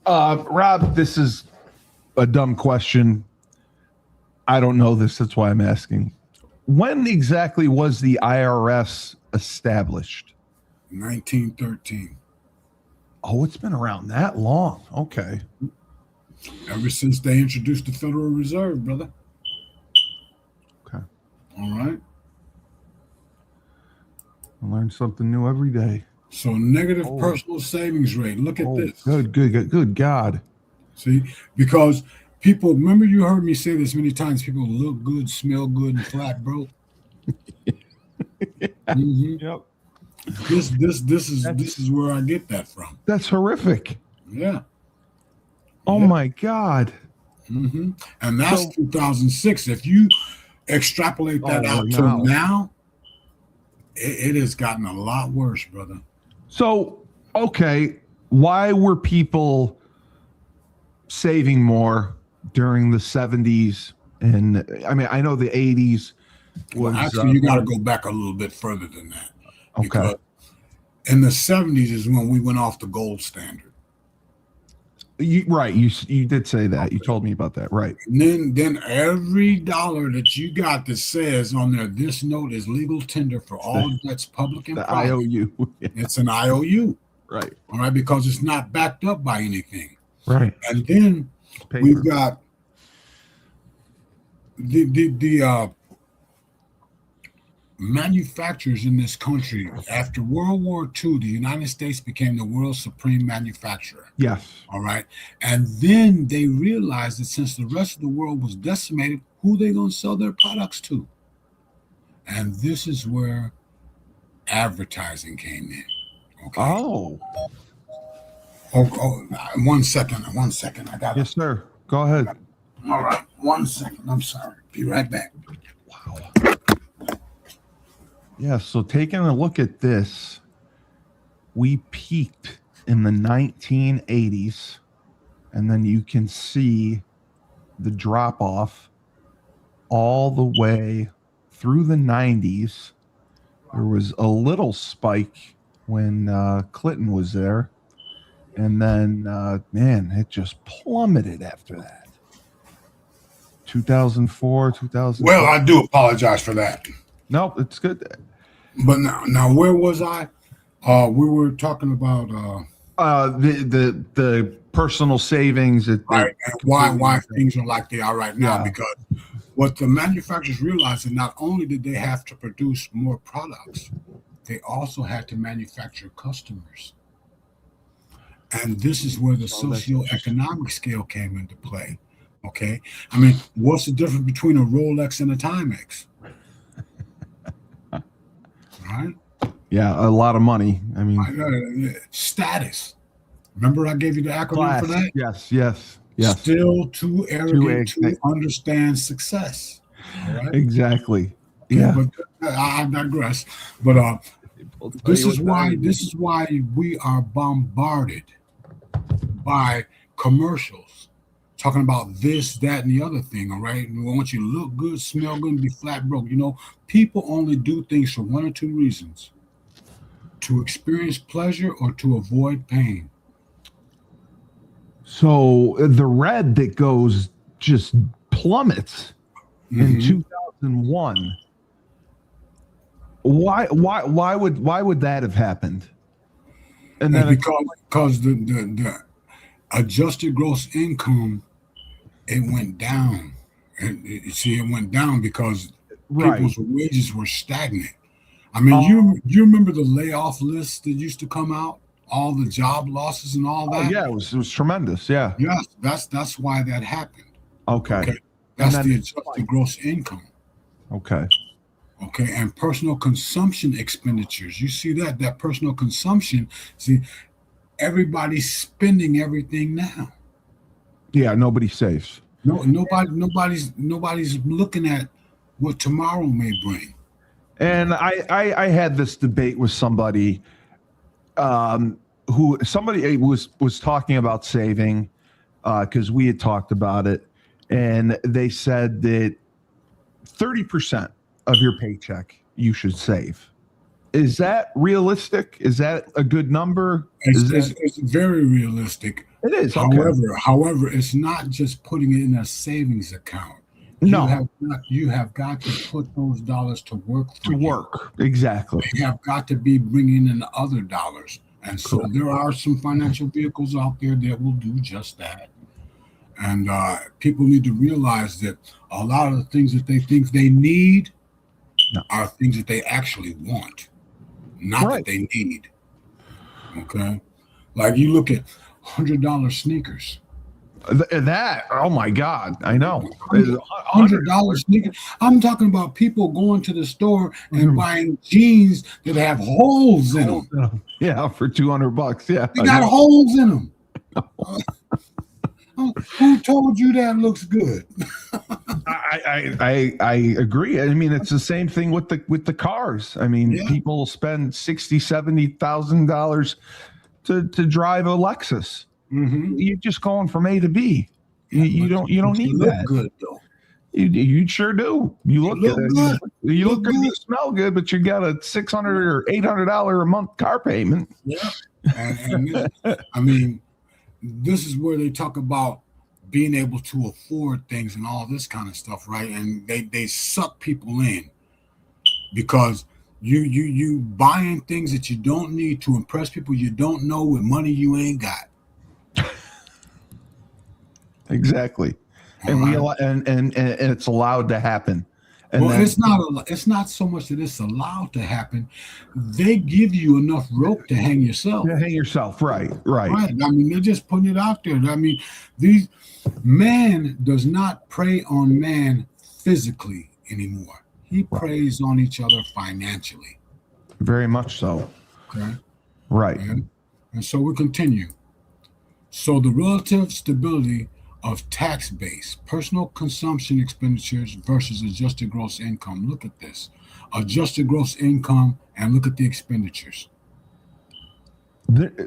Rob, this is a dumb question. I don't know this. That's why I'm asking. When exactly was the IRS established? 1913. Oh, it's been around that long. Okay. Ever since they introduced the Federal Reserve, brother. Okay. All right. I learn something new every day. So negative personal savings rate. Look at this. Good God. See, because people, remember you heard me say this many times, people look good, smell good, and flat broke. Mm-hmm. Yep. This is where I get that from. That's horrific. Yeah. Oh my God. Mm-hmm. And that's 2006. If you extrapolate that out to now, it has gotten a lot worse, brother. So, okay, why were people saving more during the 70s? And I mean, I know the 80s was... Actually, you got to go back a little bit further than that. Okay. Because in the 70s is when we went off the gold standard. You did say that. You told me about that, right? And then every dollar that you got that says on there, this note is legal tender for all debts, public and the private. IOU. It's an IOU, right? All right, because it's not backed up by anything, right? And then we've got the manufacturers in this country. After World War II, the United States became the world's supreme manufacturer. Yes. All right. And then they realized that since the rest of the world was decimated, who they going to sell their products to? And this is where advertising came in. Okay. Oh, 1 second. 1 second. I got it. Yes, sir. Go ahead. All right. 1 second. I'm sorry. Be right back. Wow. Yeah, so taking a look at this, we peaked in the 1980s, and then you can see the drop off all the way through the 90s. There was a little spike when Clinton was there, and then, man, it just plummeted after that. 2004, 2000. Well, I do apologize for that. No, it's good. But now, where was I? We were talking about the personal savings. Right, and why things are like they are right now. Yeah. Because what the manufacturers realized that not only did they have to produce more products, they also had to manufacture customers. And this is where the socioeconomic scale came into play. Okay, I mean, what's the difference between a Rolex and a Timex? Right? Yeah, a lot of money. I mean, status. Remember, I gave you the acronym for that. Yes. Still too arrogant to understand success. Right? Exactly. Okay, yeah, but I digress. But this is why we are bombarded by commercials talking about this, that, and the other thing. All right, we want you to look good, smell good, and be flat broke. You know, people only do things for one or two reasons: to experience pleasure or to avoid pain. So the red that goes just plummets in 2001. Why would that have happened? And then because the adjusted gross income, it went down. And it went down because people's wages were stagnant. I mean, you remember the layoff list that used to come out, all the job losses and all that? Yeah, it was tremendous. Yeah. Yes, that's why that happened. Okay. That's the adjusted gross income. Okay, and personal consumption expenditures. You see that personal consumption, everybody's spending everything now. Yeah, nobody saves. Nobody's looking at what tomorrow may bring. And I had this debate with somebody who was talking about saving because we had talked about it, and they said that 30% of your paycheck you should save. Is that realistic? Is that a good number? It's very realistic. It is. However, it's not just putting it in a savings account. You have got to put those dollars to work. Exactly. They have got to be bringing in other dollars. And so there are some financial vehicles out there that will do just that. And people need to realize that a lot of the things that they think they need are things that they actually want, not that they need. Okay? Like you look at $100 sneakers. That, oh my God, I know. $100 sneakers. I'm talking about people going to the store and buying jeans that have holes in them. Yeah, for $200. Yeah, They got holes in them. Who told you that looks good? I agree. I mean, it's the same thing with the cars. I mean, people spend $60,000-$70,000 to drive a Lexus. You're just going from A to B. You don't need that. Good though. You sure do. You look good. You look good. You smell good, but you got a $600 or $800 a month car payment. Yeah, and I mean, this is where they talk about being able to afford things and all this kind of stuff, right? And they suck people in because you buying things that you don't need to impress people you don't know with money you ain't got. Exactly. And and it's allowed to happen. And well, it's not so much that it's allowed to happen. They give you enough rope to hang yourself. To hang yourself, right. I mean, they're just putting it out there. I mean, man does not prey on man physically anymore. He preys on each other financially. Very much so. Okay. Right. And so we continue. So the relative stability of tax base, personal consumption expenditures versus adjusted gross income. Look at this. Adjusted gross income and look at the expenditures.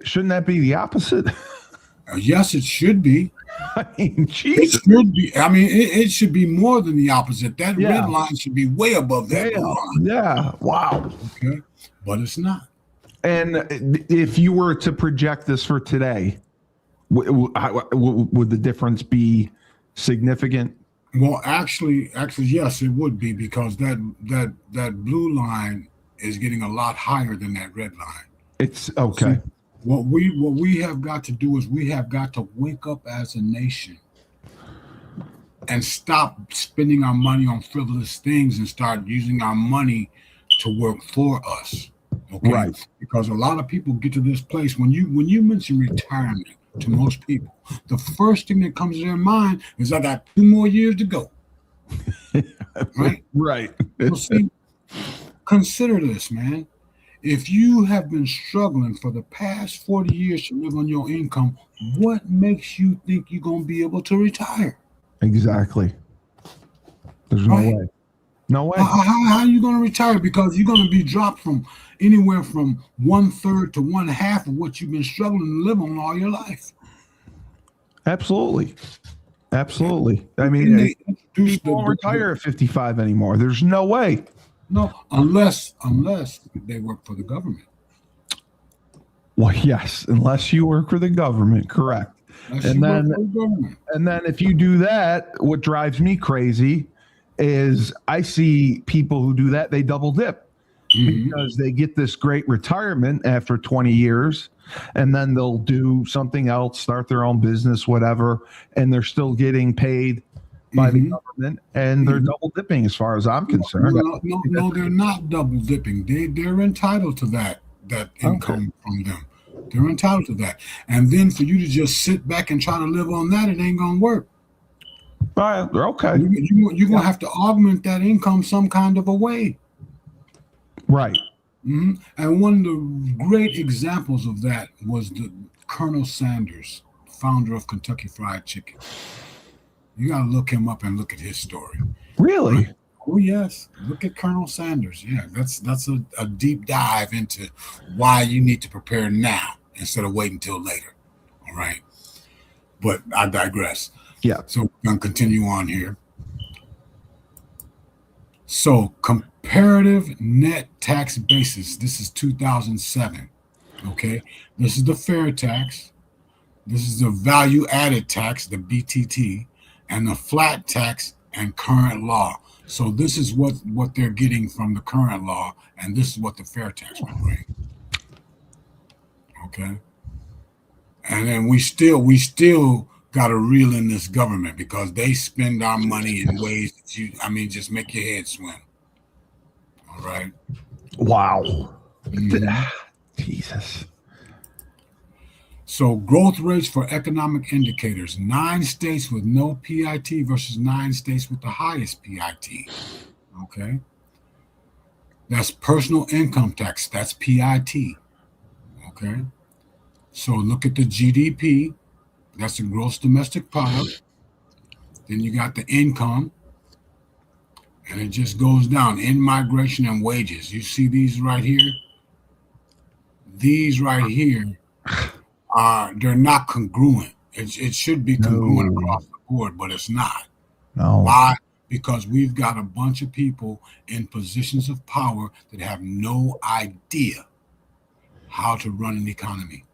Shouldn't that be the opposite? Yes, it should be. I mean, Jesus. It should be. I mean, it should be more than the opposite. That red line should be way above that blue line. Yeah. Wow. Okay. But it's not. And if you were to project this for today, would the difference be significant? Well, actually, yes, it would be because that blue line is getting a lot higher than that red line. It's okay. So what we have got to do is we have got to wake up as a nation and stop spending our money on frivolous things and start using our money to work for us. Okay, right? Because a lot of people get to this place when you mention retirement. To most people, the first thing that comes to their mind is I got 2 more years to go. Right. Well, see, consider this, man. If you have been struggling for the past 40 years to live on your income, what makes you think you're going to be able to retire? Exactly. There's no way. No way. How are you going to retire? Because you're going to be dropped from anywhere from 1/3 to 1/2 of what you've been struggling to live on all your life. Absolutely. I mean, people won't retire at 55 anymore. There's no way. No, unless they work for the government. Well, yes, unless you work for the government, correct. And then if you do that, what drives me crazy is I see people who do that, they double dip because they get this great retirement after 20 years and then they'll do something else, start their own business, whatever, and they're still getting paid by the government and they're double dipping as far as I'm concerned. No, they're not double dipping. They're entitled to that income from them. They're entitled to that. And then for you to just sit back and try to live on that, it ain't going to work. All right, okay. You're going to have to augment that income some kind of a way. Right. And one of the great examples of that was the Colonel Sanders, founder of Kentucky Fried Chicken. You got to look him up and look at his story. Really? Right? Oh, yes. Look at Colonel Sanders. Yeah, that's a deep dive into why you need to prepare now instead of waiting until later. All right. But I digress. Yeah. So we're going to continue on here. So comparative net tax basis. This is 2007. Okay. This is the fair tax. This is the value added tax, the BTT, and the flat tax and current law. So this is what they're getting from the current law, and this is what the fair tax will bring. Okay. And then we still got to reel in this government because they spend our money in ways that just make your head swim. All right. Wow. Jesus. So growth rates for economic indicators, 9 states with no PIT versus 9 states with the highest PIT. Okay. That's personal income tax. That's PIT. Okay. So look at the GDP. That's the gross domestic product. Then you got the income. And it just goes down. In migration and wages. You see these right here? These right here they're not congruent. It should be congruent across the board, but it's not. No. Why? Because we've got a bunch of people in positions of power that have no idea how to run an economy.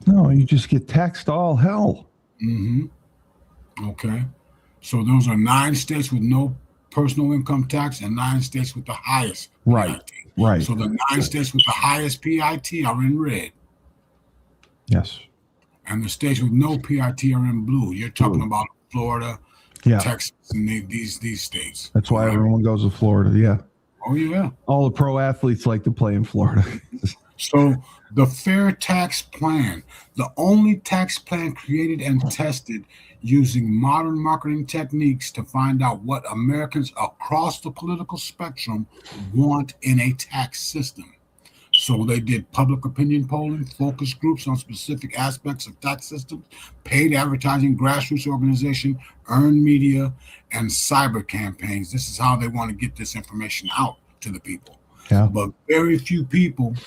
No, you just get taxed all hell. Okay. So those are 9 states with no personal income tax and 9 states with the highest PIT. Right. So the 9 states with the highest PIT are in red. Yes. And the states with no PIT are in blue. You're talking about Florida, Texas, and these states. That's why everyone goes to Florida. Yeah. Oh, yeah. All the pro athletes like to play in Florida. So the fair tax plan, the only tax plan created and tested using modern marketing techniques to find out what Americans across the political spectrum want in a tax system. So they did public opinion polling, focus groups on specific aspects of tax systems, paid advertising, grassroots organization, earned media, and cyber campaigns. This is how they want to get this information out to the people. Yeah. But very few people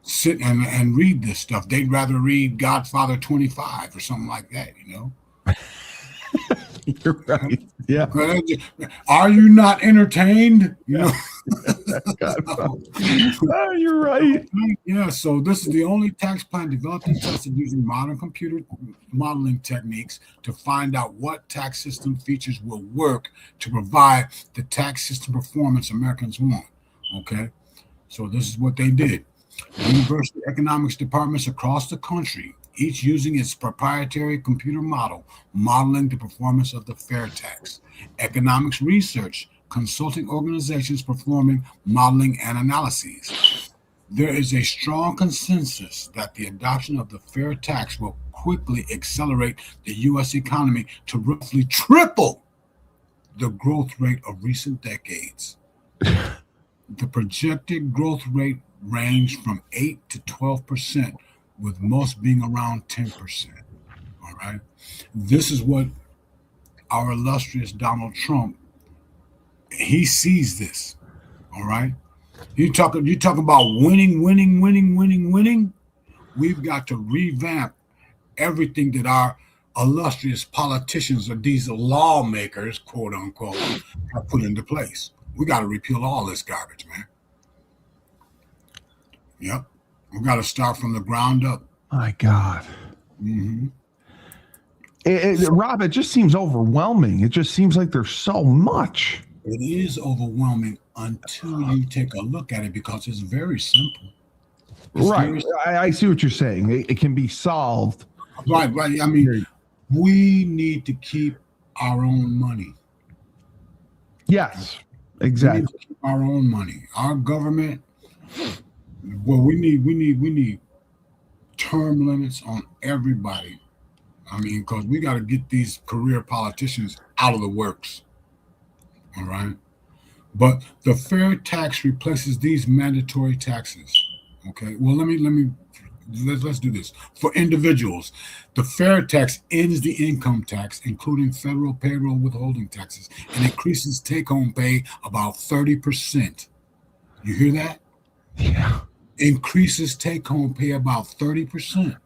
sit and read this stuff. They'd rather read Godfather 25 or something like that, you know? You're right. Yeah. Are you not entertained? You know? Oh, you're right. Yeah, so this is the only tax plan developed and tested using modern computer modeling techniques to find out what tax system features will work to provide the tax system performance Americans want. Okay, so this is what they did. University economics departments across the country, each using its proprietary computer model, modeling the performance of the fair tax. Economics research, consulting organizations performing modeling and analyses. There is a strong consensus that the adoption of the fair tax will quickly accelerate the U.S. economy to roughly triple the growth rate of recent decades. The projected growth rate ranged from 8 to 12%, with most being around 10%. All right. This is what our illustrious Donald Trump, he sees this. All right. You talk about winning. We've got to revamp everything that our illustrious politicians or these lawmakers, quote unquote, have put into place. We got to repeal all this garbage, man. Yep. We got to start from the ground up. My God. Rob, it just seems overwhelming. It just seems like there's so much. It is overwhelming until you take a look at it, because it's very simple. Right. I see what you're saying. It can be solved. Right. I mean, we need to keep our own money. Yes, exactly. We need to keep our own money. Our government, well, we need term limits on everybody. I mean, because we got to get these career politicians out of the works. All right. But the fair tax replaces these mandatory taxes. Okay. Well, let's do this. For individuals, the fair tax ends the income tax, including federal payroll withholding taxes, and increases take-home pay about 30%. You hear that? Yeah. Increases take-home pay about 30%.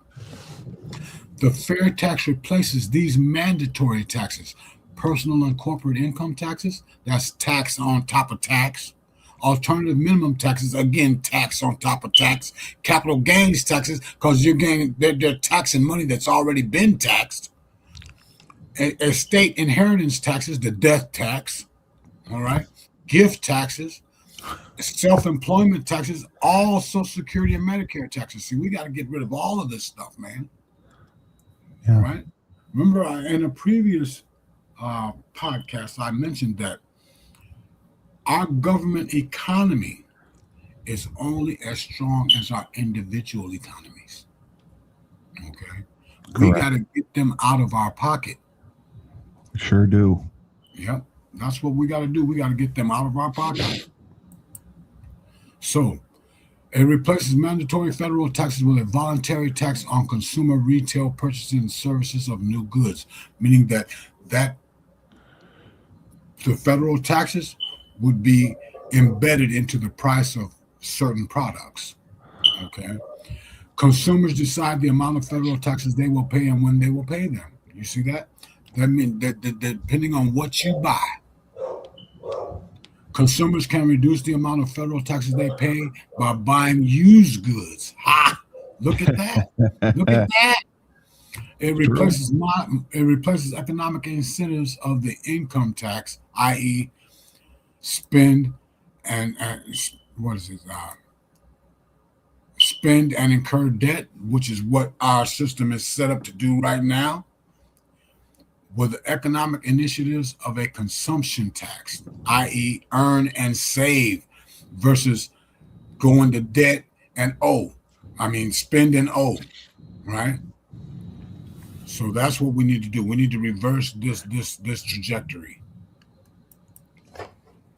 The fair tax replaces these mandatory taxes. Personal and corporate income taxes, that's tax on top of tax. Alternative minimum taxes, again, tax on top of tax. Capital gains taxes, because they're taxing money that's already been taxed. Estate inheritance taxes, the death tax, all right? Gift taxes, self-employment taxes, all Social Security and Medicare taxes. See, we got to get rid of all of this stuff, man. Yeah. All right? Remember, in a previous podcast, I mentioned that our government economy is only as strong as our individual economies. Okay. We Correct. got to get them out of our pocket. Sure do. Yep. That's what we got to do. We got to get them out of our pocket. So it replaces mandatory federal taxes with a voluntary tax on consumer retail purchases and services of new goods, meaning that the federal taxes would be embedded into the price of certain products. Okay. Consumers decide the amount of federal taxes they will pay and when they will pay them. You see that? That means that depending on what you buy, consumers can reduce the amount of federal taxes they pay by buying used goods. Ha! Look at that. Look at that. It replaces economic incentives of the income tax, i.e., spend and what is it? Spend and incur debt, which is what our system is set up to do right now, with the economic initiatives of a consumption tax, i.e., earn and save, versus going to debt and owe. I mean, spend and owe, right? So that's what we need to do. We need to reverse this trajectory.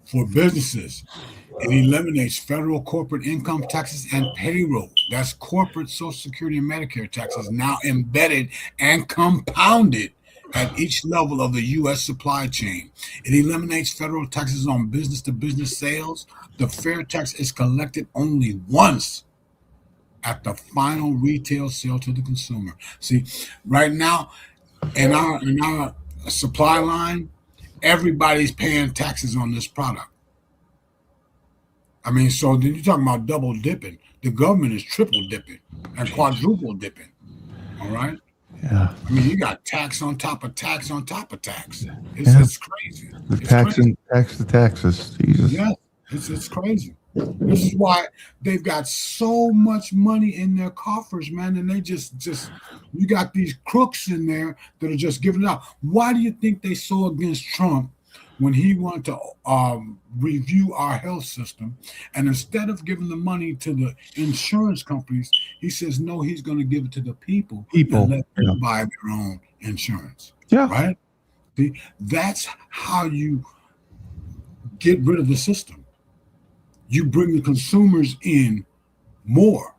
For businesses, it eliminates federal corporate income taxes and payroll. That's corporate Social Security and Medicare taxes now embedded and compounded at each level of the U.S. supply chain. It eliminates federal taxes on business-to-business sales. The fair tax is collected only once at the final retail sale to the consumer. See, right now in our supply line, everybody's paying taxes on this product. I mean, so then you're talking about double dipping. The government is triple dipping and quadruple dipping. All right. Yeah. I mean, you got tax on top of tax on top of tax. It's crazy. The It's tax crazy. and tax the taxes. Jesus. Yeah, it's crazy. This is why they've got so much money in their coffers, man, and they just you got these crooks in there that are just giving it out. Why do you think they so against Trump when he wanted to review our health system, and instead of giving the money to the insurance companies, he says no, he's going to give it to the people and let them buy their own insurance. Yeah. Right? See, that's how you get rid of the system. You bring the consumers in more,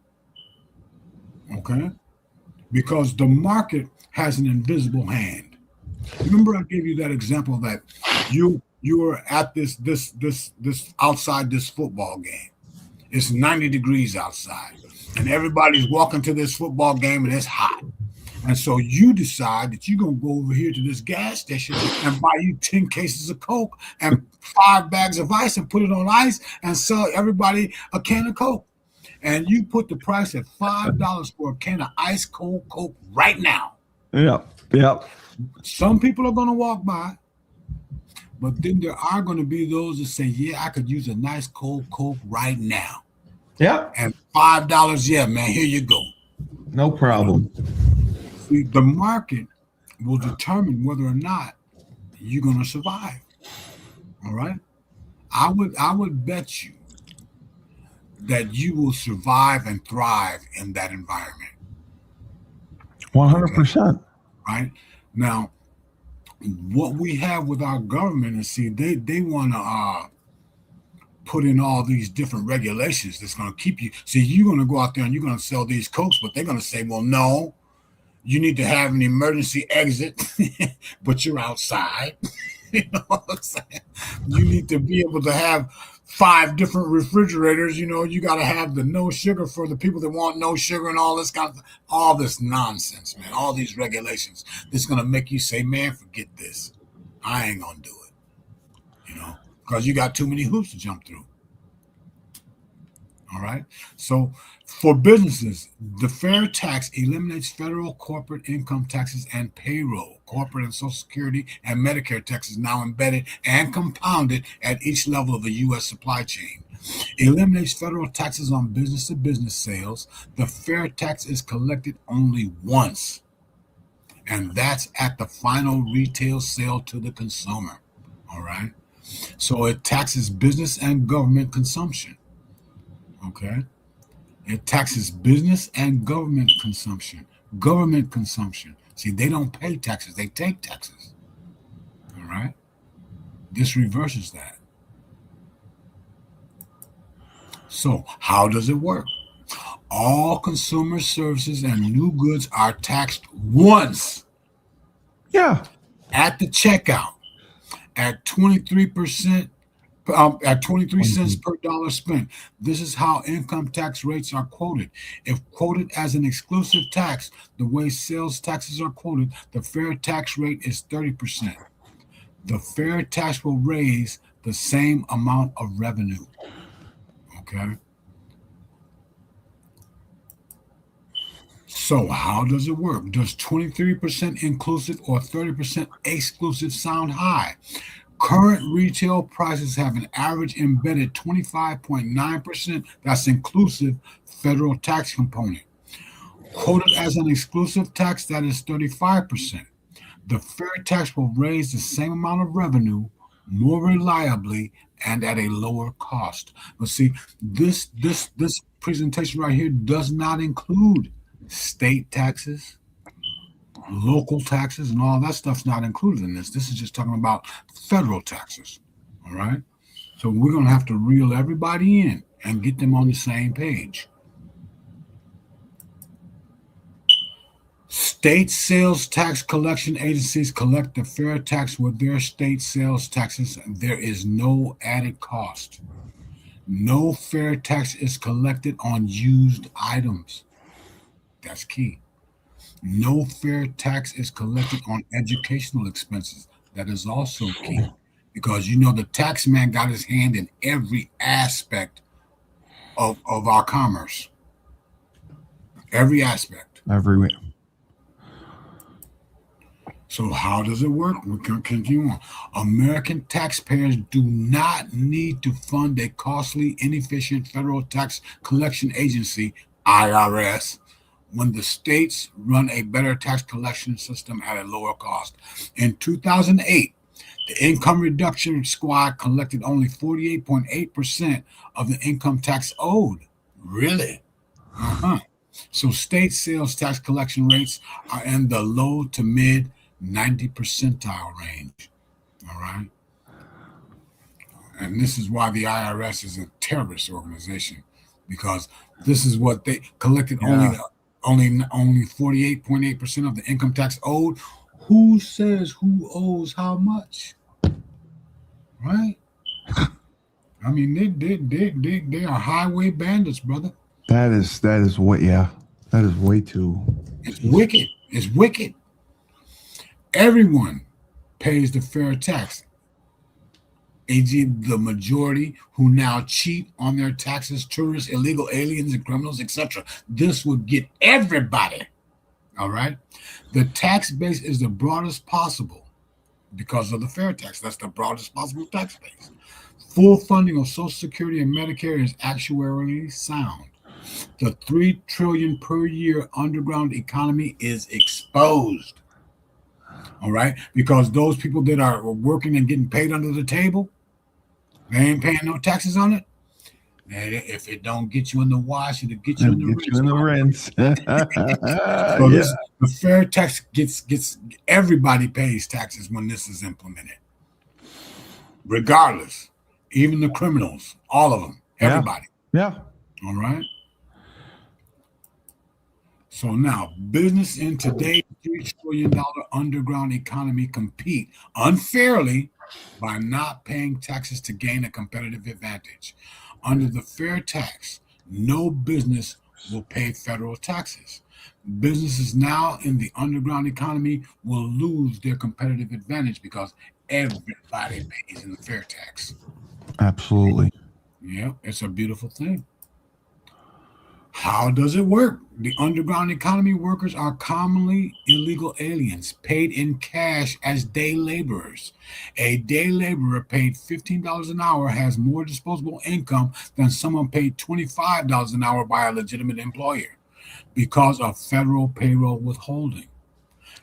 okay? Because the market has an invisible hand. Remember, I gave you that example that you were at this outside this football game. It's 90 degrees outside, and everybody's walking to this football game, and it's hot. And so you decide that you're going to go over here to this gas station and buy you 10 cases of Coke and 5 bags of ice and put it on ice and sell everybody a can of Coke. And you put the price at $5 for a can of ice cold Coke right now. Yeah. Some people are going to walk by, but then there are going to be those that say, yeah, I could use a nice cold Coke right now. Yeah. And $5, yeah, man, here you go. No problem. The market will determine whether or not you're going to survive. All right. I would bet you that you will survive and thrive in that environment. 100%. Right now, what we have with our government is, see, they want to put in all these different regulations that's going to keep you. See, you're going to go out there and you're going to sell these Cokes, but they're going to say, well, no. You need to have an emergency exit, but you're outside. You know what I'm saying? You need to be able to have 5 different refrigerators. You know, you got to have the no sugar for the people that want no sugar and all this all this nonsense, man. All these regulations that's going to make you say, man, forget this. I ain't going to do it. You know, because you got too many hoops to jump through. All right. So for businesses, the fair tax eliminates federal corporate income taxes and payroll. Corporate and Social Security and Medicare taxes now embedded and compounded at each level of the U.S. supply chain. Eliminates federal taxes on business-to-business sales. The fair tax is collected only once, and that's at the final retail sale to the consumer. All right. So it taxes business and government consumption. Okay. It taxes business and government consumption government consumption. See, they don't pay taxes, they take taxes. All right? This reverses that. So, how does it work? All consumer services and new goods are taxed once. Yeah. At the checkout, at 23%, at 23 cents per dollar spent. This is how income tax rates are quoted. If quoted as an exclusive tax, the way sales taxes are quoted, the fair tax rate is 30%. The fair tax will raise the same amount of revenue. Okay? So how does it work? Does 23% inclusive or 30% exclusive sound high? Current retail prices have an average embedded 25.9%, that's inclusive, federal tax component. Quoted as an exclusive tax, that is 35%. The fair tax will raise the same amount of revenue more reliably and at a lower cost. But see, this presentation right here does not include state taxes, local taxes, and all that stuff's not included in this. This is just talking about federal taxes. All right. So we're going to have to reel everybody in and get them on the same page. State sales tax collection agencies collect the fair tax with their state sales taxes. There is no added cost. No fair tax is collected on used items. That's key. No fair tax is collected on educational expenses. That is also key, because you know the tax man got his hand in every aspect of our commerce. Every aspect. Everywhere. So how does it work? We can continue on. American taxpayers do not need to fund a costly, inefficient federal tax collection agency, IRS, when the states run a better tax collection system at a lower cost. In 2008, the Income Reduction Squad collected only 48.8% of the income tax owed. Really? So state sales tax collection rates are in the low to mid 90 percentile range. All right. And this is why the IRS is a terrorist organization, because this is what they collected. Only 48.8% of the income tax owed. Who says who owes how much? Right? I mean, they are highway bandits, brother. That is what, yeah. That is way too. It's wicked. It's wicked. Everyone pays the fair tax. The majority who now cheat on their taxes, tourists, illegal aliens, and criminals, etc. This would get everybody. All right. The tax base is the broadest possible because of the fair tax. That's the broadest possible tax base. Full funding of Social Security and Medicare is actuarially sound. The $3 trillion per year underground economy is exposed. All right, because those people that are working and getting paid under the table, they ain't paying no taxes on it. And if it don't get you in the wash, it'll get you in the rinse. So the fair tax gets everybody pays taxes when this is implemented, regardless, even the criminals, all of them, everybody. Yeah. All right. So now, business in today's $3 trillion underground economy compete unfairly by not paying taxes to gain a competitive advantage. Under the fair tax, no business will pay federal taxes. Businesses now in the underground economy will lose their competitive advantage because everybody pays in the fair tax. Absolutely. Yeah, it's a beautiful thing. How does it work? The underground economy workers are commonly illegal aliens paid in cash as day laborers. A day laborer paid $15 an hour has more disposable income than someone paid $25 an hour by a legitimate employer because of federal payroll withholding.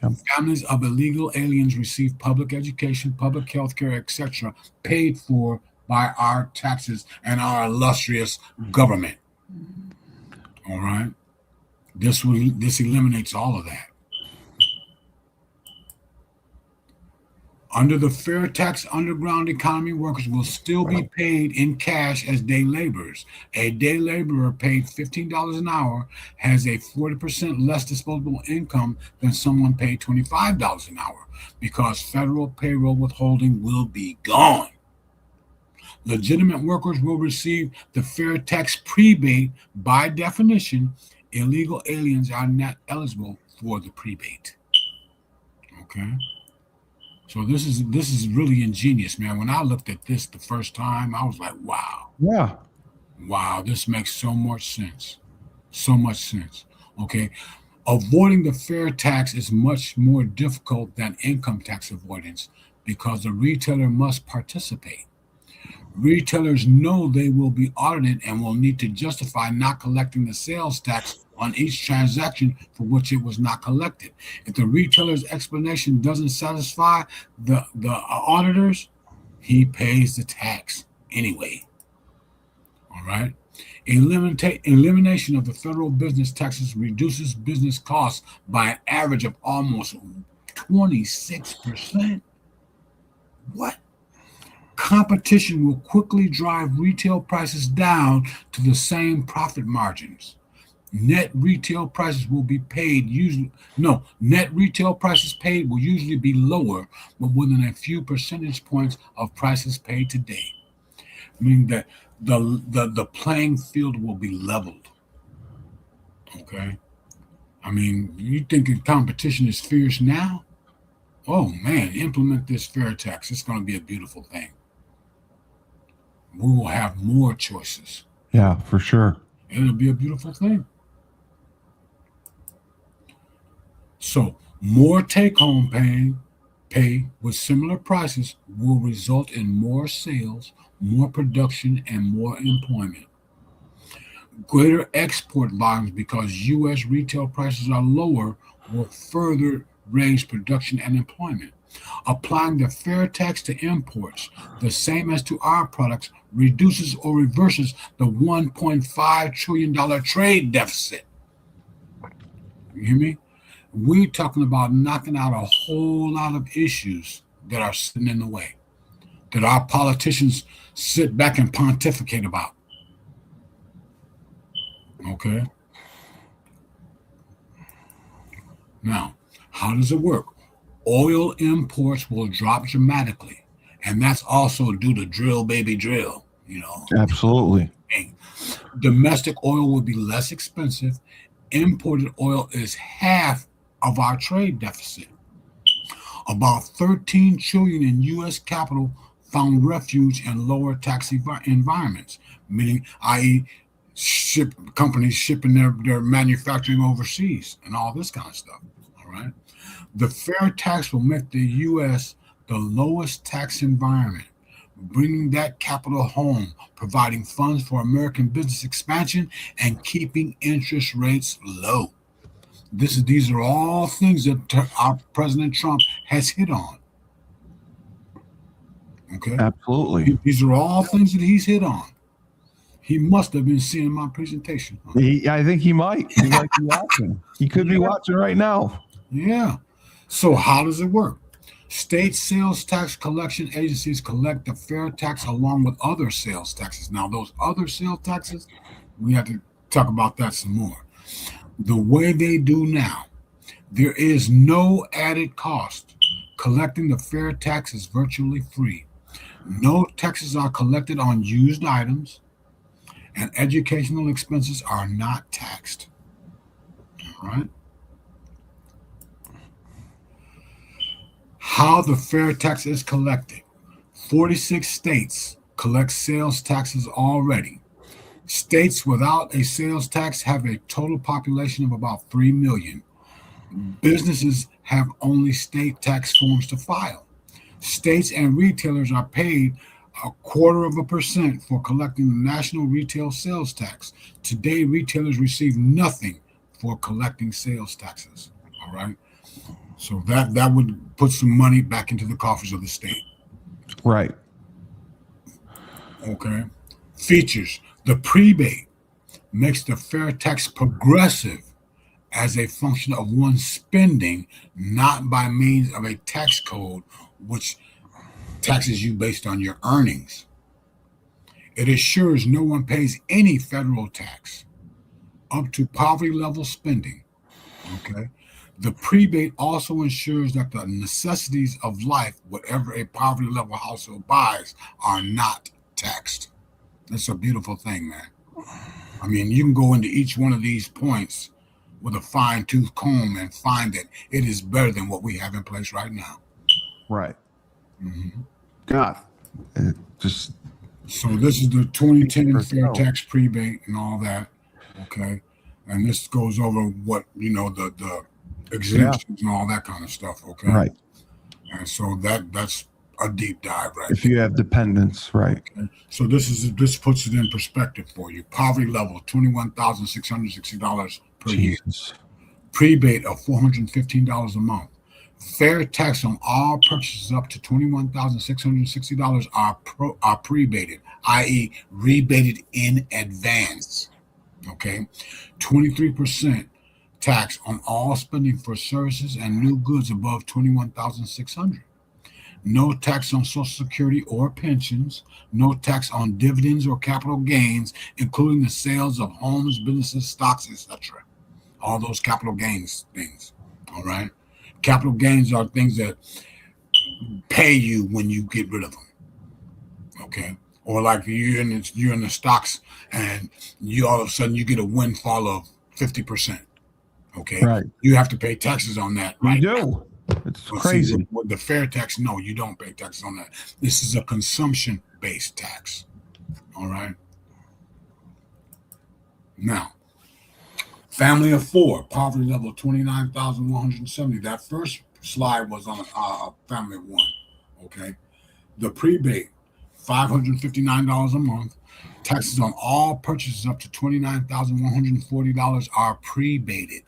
Yep. Families of illegal aliens receive public education, public health care, etc., paid for by our taxes and our illustrious government. All right. This eliminates all of that. Under the fair tax, underground economy workers will still be paid in cash as day laborers. A day laborer paid $15 an hour has a 40% less disposable income than someone paid $25 an hour because federal payroll withholding will be gone. Legitimate workers will receive the fair tax prebate. By definition, illegal aliens are not eligible for the prebate. Okay? So this is really ingenious, man. When I looked at this the first time, I was like, wow. Yeah. Wow, this makes so much sense. So much sense. Okay. Avoiding the fair tax is much more difficult than income tax avoidance because the retailer must participate. Retailers know they will be audited and will need to justify not collecting the sales tax on each transaction for which it was not collected. If the retailer's explanation doesn't satisfy the auditors, he pays the tax anyway. All right. Elimination of the federal business taxes reduces business costs by an average of almost 26%. What? Competition will quickly drive retail prices down to the same profit margins. Net retail prices will be paid net retail prices paid will usually be lower, but within a few percentage points of prices paid today. Meaning that the playing field will be leveled. Okay. I mean, you think competition is fierce now? Oh man, implement this fair tax. It's going to be a beautiful thing. We will have more choices. Yeah, for sure. It'll be a beautiful thing. So more take-home pay with similar prices will result in more sales, more production, and more employment. Greater export volumes because U.S. retail prices are lower will further raise production and employment. Applying the fair tax to imports, the same as to our products, reduces or reverses the $1.5 trillion trade deficit. You hear me? We're talking about knocking out a whole lot of issues that are sitting in the way, that our politicians sit back and pontificate about. Okay? Now, how does it work? Oil imports will drop dramatically, and that's also due to drill, baby, drill, Absolutely. Domestic oil will be less expensive. Imported oil is half of our trade deficit. About 13 trillion in U.S. capital found refuge in lower tax environments, meaning, i.e., companies shipping their manufacturing overseas and all this kind of stuff. All right. The fair tax will make the U.S. the lowest tax environment, bringing that capital home, providing funds for American business expansion, and keeping interest rates low. These are all things that our President Trump has hit on. Okay? Absolutely. These are all things that he's hit on. He must have been seeing my presentation. I think he might. He might be watching. He could be watching right now. Yeah. So how does it work? State sales tax collection agencies collect the fair tax along with other sales taxes. Now, those other sales taxes, we have to talk about that some more. The way they do now, there is no added cost. Collecting the fair tax is virtually free. No taxes are collected on used items, and educational expenses are not taxed. All right. How the fair tax is collected. 46 states collect sales taxes already. States without a sales tax have a total population of about 3 million. Businesses have only state tax forms to file. States and retailers are paid 0.25% for collecting the national retail sales tax. Today, retailers receive nothing for collecting sales taxes. All right. So that would put some money back into the coffers of the state. Right. Okay. Features. The prebate makes the fair tax progressive as a function of one's spending, not by means of a tax code which taxes you based on your earnings. It assures no one pays any federal tax up to poverty level spending. Okay. The prebate also ensures that the necessities of life, whatever a poverty level household buys, are not taxed. That's a beautiful thing, man. I mean, you can go into each one of these points with a fine-tooth comb and find that it is better than what we have in place right now. Right. Mm-hmm. God, it just. So this is the 2010 fair tax prebate and all that. Okay. And this goes over what, the exemptions and all that kind of stuff. Okay. Right. And so that's a deep dive, right? If you have dependents, right. Okay. So this puts it in perspective for you. Poverty level, $21,660 per year. Prebate of $415 a month. Fair tax on all purchases up to $21,660 are prebated, i.e. rebated in advance. Okay. 23% tax on all spending for services and new goods above $21,600. No tax on Social Security or pensions. No tax on dividends or capital gains, including the sales of homes, businesses, stocks, etc. All those capital gains things. All right. Capital gains are things that pay you when you get rid of them. Okay. Or like you're in the stocks and you all of a sudden you get a windfall of 50%. Okay. Right. You have to pay taxes on that. Right. You do. It's crazy. See, with the fair tax, no, you don't pay taxes on that. This is a consumption-based tax. All right. Now, family of four, poverty level 29,170. That first slide was on family of one. Okay. The prebate, $559 a month. Taxes on all purchases up to $29,140 are prebated.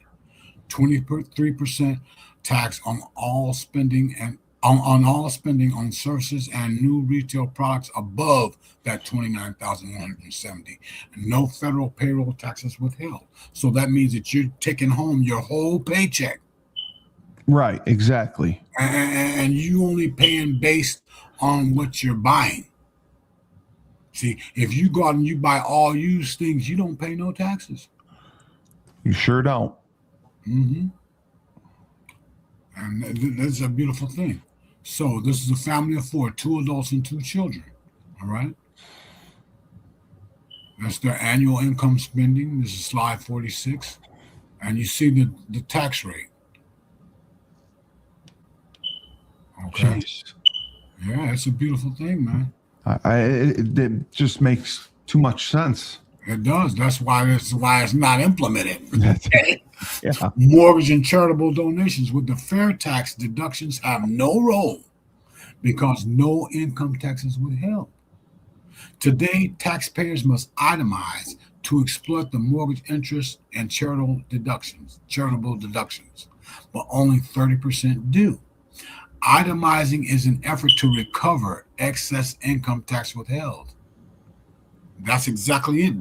23% tax on all spending and on all spending on services and new retail products above that $29,170. No federal payroll taxes withheld. So that means that you're taking home your whole paycheck. Right, exactly. And you only paying based on what you're buying. See, if you go out and you buy all used things, you don't pay no taxes. You sure don't. Mm-hmm. And that's a beautiful thing. So this is a family of four, 2 adults and 2 children. All right. That's their annual income spending. This is slide 46. And you see the tax rate. Okay. Jeez. Yeah, it's a beautiful thing, man. It just makes too much sense. It does. That's why it's not implemented. Yeah. Mortgage and charitable donations with the fair tax deductions have no role because no income tax is withheld. Today, taxpayers must itemize to exploit the mortgage interest and charitable deductions, but only 30% do. Itemizing is an effort to recover excess income tax withheld. That's exactly it.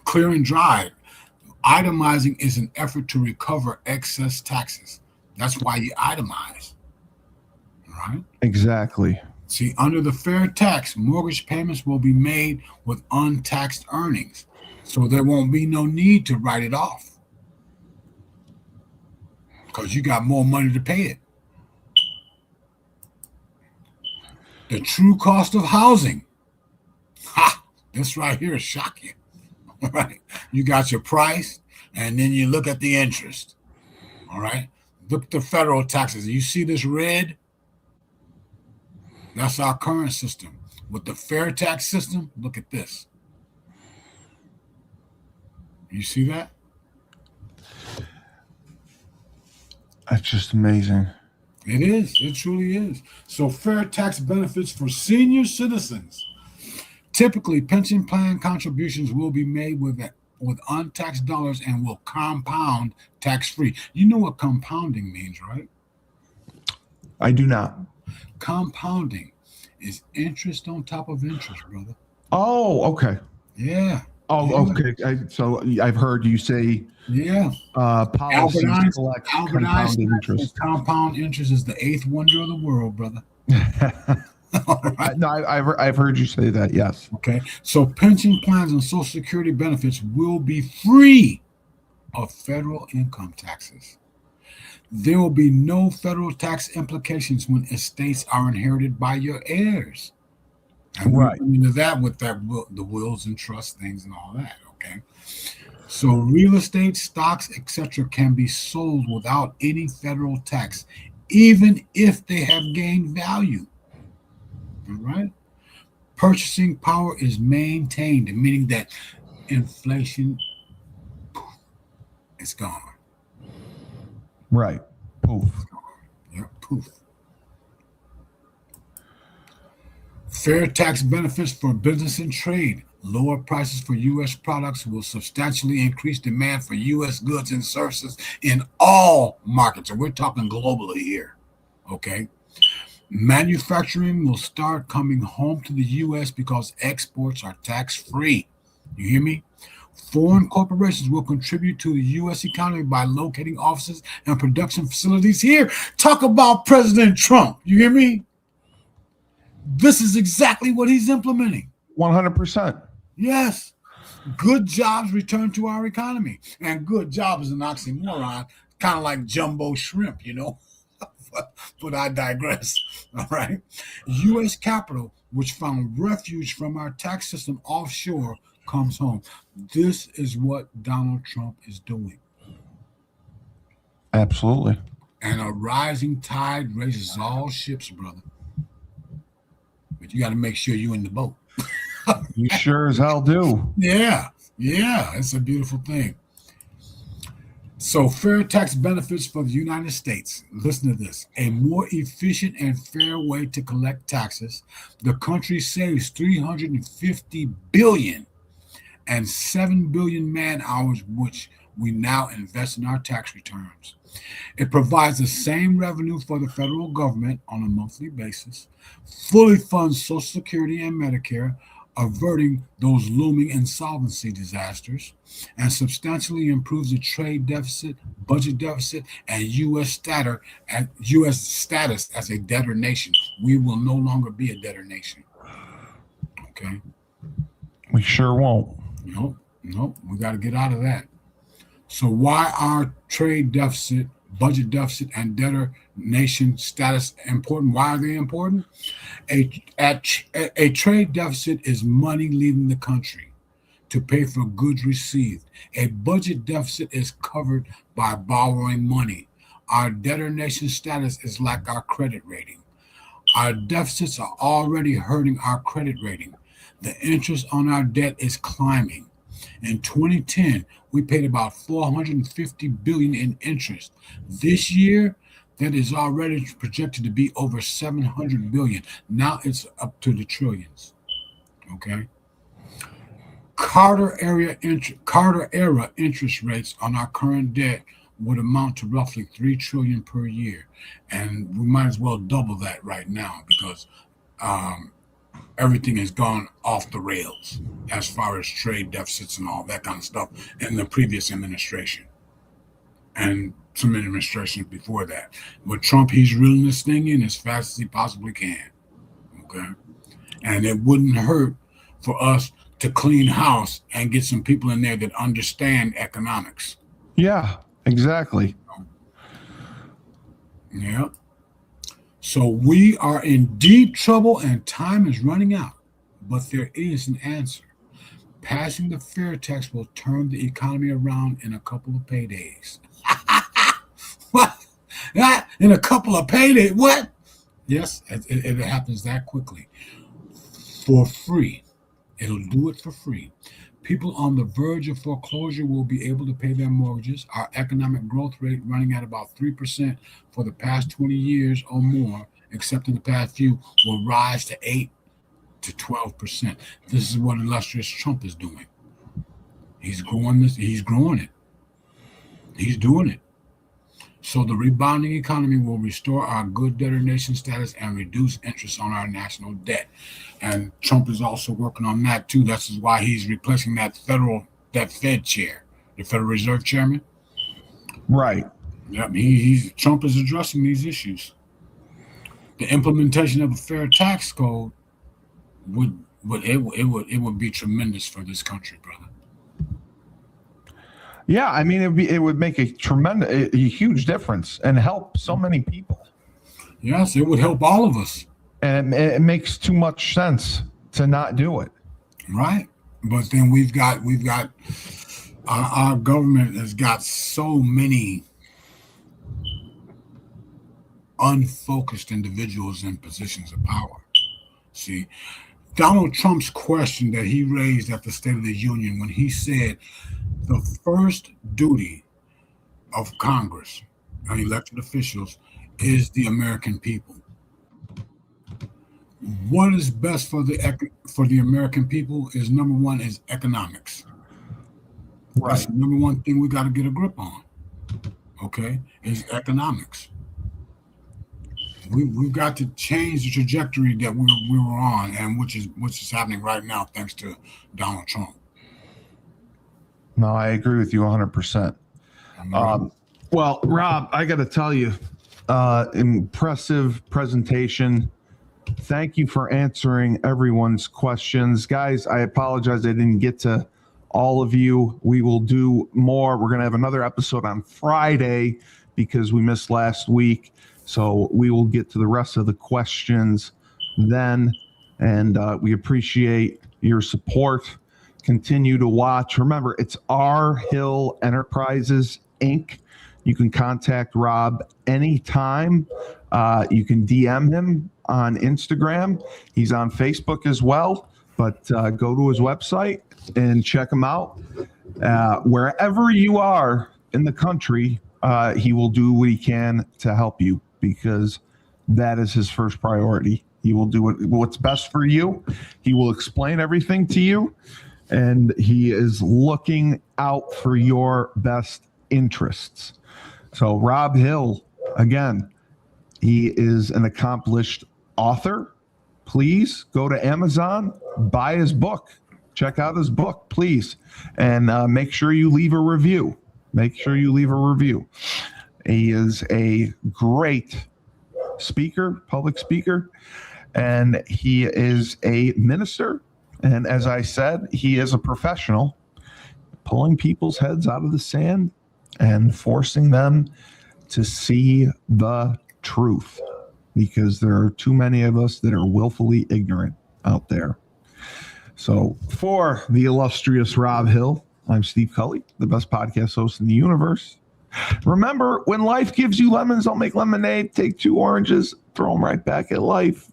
Clear and dry. Itemizing is an effort to recover excess taxes. That's why you itemize. Right? Exactly. See, under the fair tax, mortgage payments will be made with untaxed earnings. So there won't be no need to write it off. Because you got more money to pay it. The true cost of housing. This right here is shocking. All right. You got your price, and then you look at the interest. All right. Look at the federal taxes. You see this red? That's our current system. With the fair tax system, look at this. You see that? That's just amazing. It is. It truly is. So fair tax benefits for senior citizens. Typically, pension plan contributions will be made with untaxed dollars and will compound tax-free. You know what compounding means, right? I do not. Compounding is interest on top of interest, brother. Oh, okay. Yeah. Oh, okay. So I've heard you say Yeah. policies collect Albert compounded Einstein said interest. compound interest is the eighth wonder of the world, brother. All right. No, I've heard you say that. Yes. Okay. So pension plans and Social Security benefits will be free of federal income taxes. There will be no federal tax implications when estates are inherited by your heirs. And we're Right. into that with the wills and trust things and all that. Okay. So real estate, stocks, etc., can be sold without any federal tax, even if they have gained value. All right. Purchasing power is maintained, meaning that inflation is gone. Right. Poof. Yeah, poof. Fair tax benefits for business and trade. Lower prices for U.S. products will substantially increase demand for U.S. goods and services in all markets. And we're talking globally here. Okay. Manufacturing will start coming home to the U.S. because exports are tax-free. You hear me? Foreign corporations will contribute to the U.S. economy by locating offices and production facilities here. Talk about President Trump. You hear me? This is exactly what he's implementing. 100%. Yes. Good jobs return to our economy. And good job is an oxymoron, kind of like jumbo shrimp, you know. But I digress. All right. U.S. capital, which found refuge from our tax system offshore, comes home. This is what Donald Trump is doing. Absolutely. And a rising tide raises all ships, brother. But you got to make sure you're in the boat. You sure as hell do. Yeah. It's a beautiful thing. So fair tax benefits for the United States. Listen to this. A more efficient and fair way to collect taxes. The country saves $350 billion and 7 billion man hours, which we now invest in our tax returns. It provides the same revenue for the federal government on a monthly basis, fully funds Social Security and Medicare, averting those looming insolvency disasters, and substantially improves the trade deficit, budget deficit, and U.S. status as a debtor nation. We will no longer be a debtor nation. Okay? We sure won't. Nope. We got to get out of that. So why are trade deficit, budget deficit, and debtor nation status important? Why are they important? A trade deficit is money leaving the country to pay for goods received. A budget deficit is covered by borrowing money. Our debtor nation status is like our credit rating. Our deficits are already hurting our credit rating. The interest on our debt is climbing. In 2010, we paid about $450 billion in interest. This year, that is already projected to be over $700 billion. Now it's up to the trillions. Okay. Carter era interest rates on our current debt would amount to roughly $3 trillion per year, and we might as well double that right now because everything has gone off the rails as far as trade deficits and all that kind of stuff in the previous administration and some administrations before that. But Trump, he's reeling this thing in as fast as he possibly can. Okay. And it wouldn't hurt for us to clean house and get some people in there that understand economics. Yeah, exactly. Yeah. So we are in deep trouble and time is running out, but there is an answer. Passing the fair tax will turn the economy around in a couple of paydays. What? That in a couple of paydays? What? Yes, it happens that quickly. For free. It'll do it for free. People on the verge of foreclosure will be able to pay their mortgages. Our economic growth rate running at about 3% for the past 20 years or more, except in the past few, will rise to 8 to 12%. This is what illustrious Trump is doing. He's growing this. He's growing it. He's doing it. So the rebounding economy will restore our good debtor nation status and reduce interest on our national debt. And Trump is also working on that too. That's why he's replacing that Fed chair, the Federal Reserve chairman. Right. Yep, Trump is addressing these issues. The implementation of a fair tax code would be tremendous for this country, brother. Yeah, I mean, it would make a huge difference and help so many people. Yes, it would help all of us. And it makes too much sense to not do it. Right. But then we've got our government has got so many unfocused individuals in positions of power. See, Donald Trump's question that he raised at the State of the Union when he said the first duty of Congress and elected officials is the American people. What is best for the American people is number one is economics. Right. That's the number one thing we got to get a grip on. Okay, is economics. We've got to change the trajectory that we were on, and which is happening right now thanks to Donald Trump. No, I agree with you 100%. Well, Rob, I got to tell you, impressive presentation. Thank you for answering everyone's questions. Guys, I apologize I didn't get to all of you. We will do more. We're going to have another episode on Friday because we missed last week. So we will get to the rest of the questions then. And we appreciate your support. Continue to watch. Remember, it's R Hill Enterprises, Inc. You can contact Rob anytime. You can DM him on Instagram. He's on Facebook as well. But go to his website and check him out. Wherever you are in the country, he will do what he can to help you because that is his first priority. He will do what's best for you. He will explain everything to you. And he is looking out for your best interests. So Robb Hill, again, he is an accomplished author. Please go to Amazon, buy his book, check out his book, please. And make sure you leave a review. He is a great speaker, public speaker, and he is a minister. And as I said, he is a professional, pulling people's heads out of the sand and forcing them to see the truth, because there are too many of us that are willfully ignorant out there. So for the illustrious Robb Hill, I'm Steve Cully, the best podcast host in the universe. Remember, when life gives you lemons, don't make lemonade. Take 2 oranges, throw them right back at life.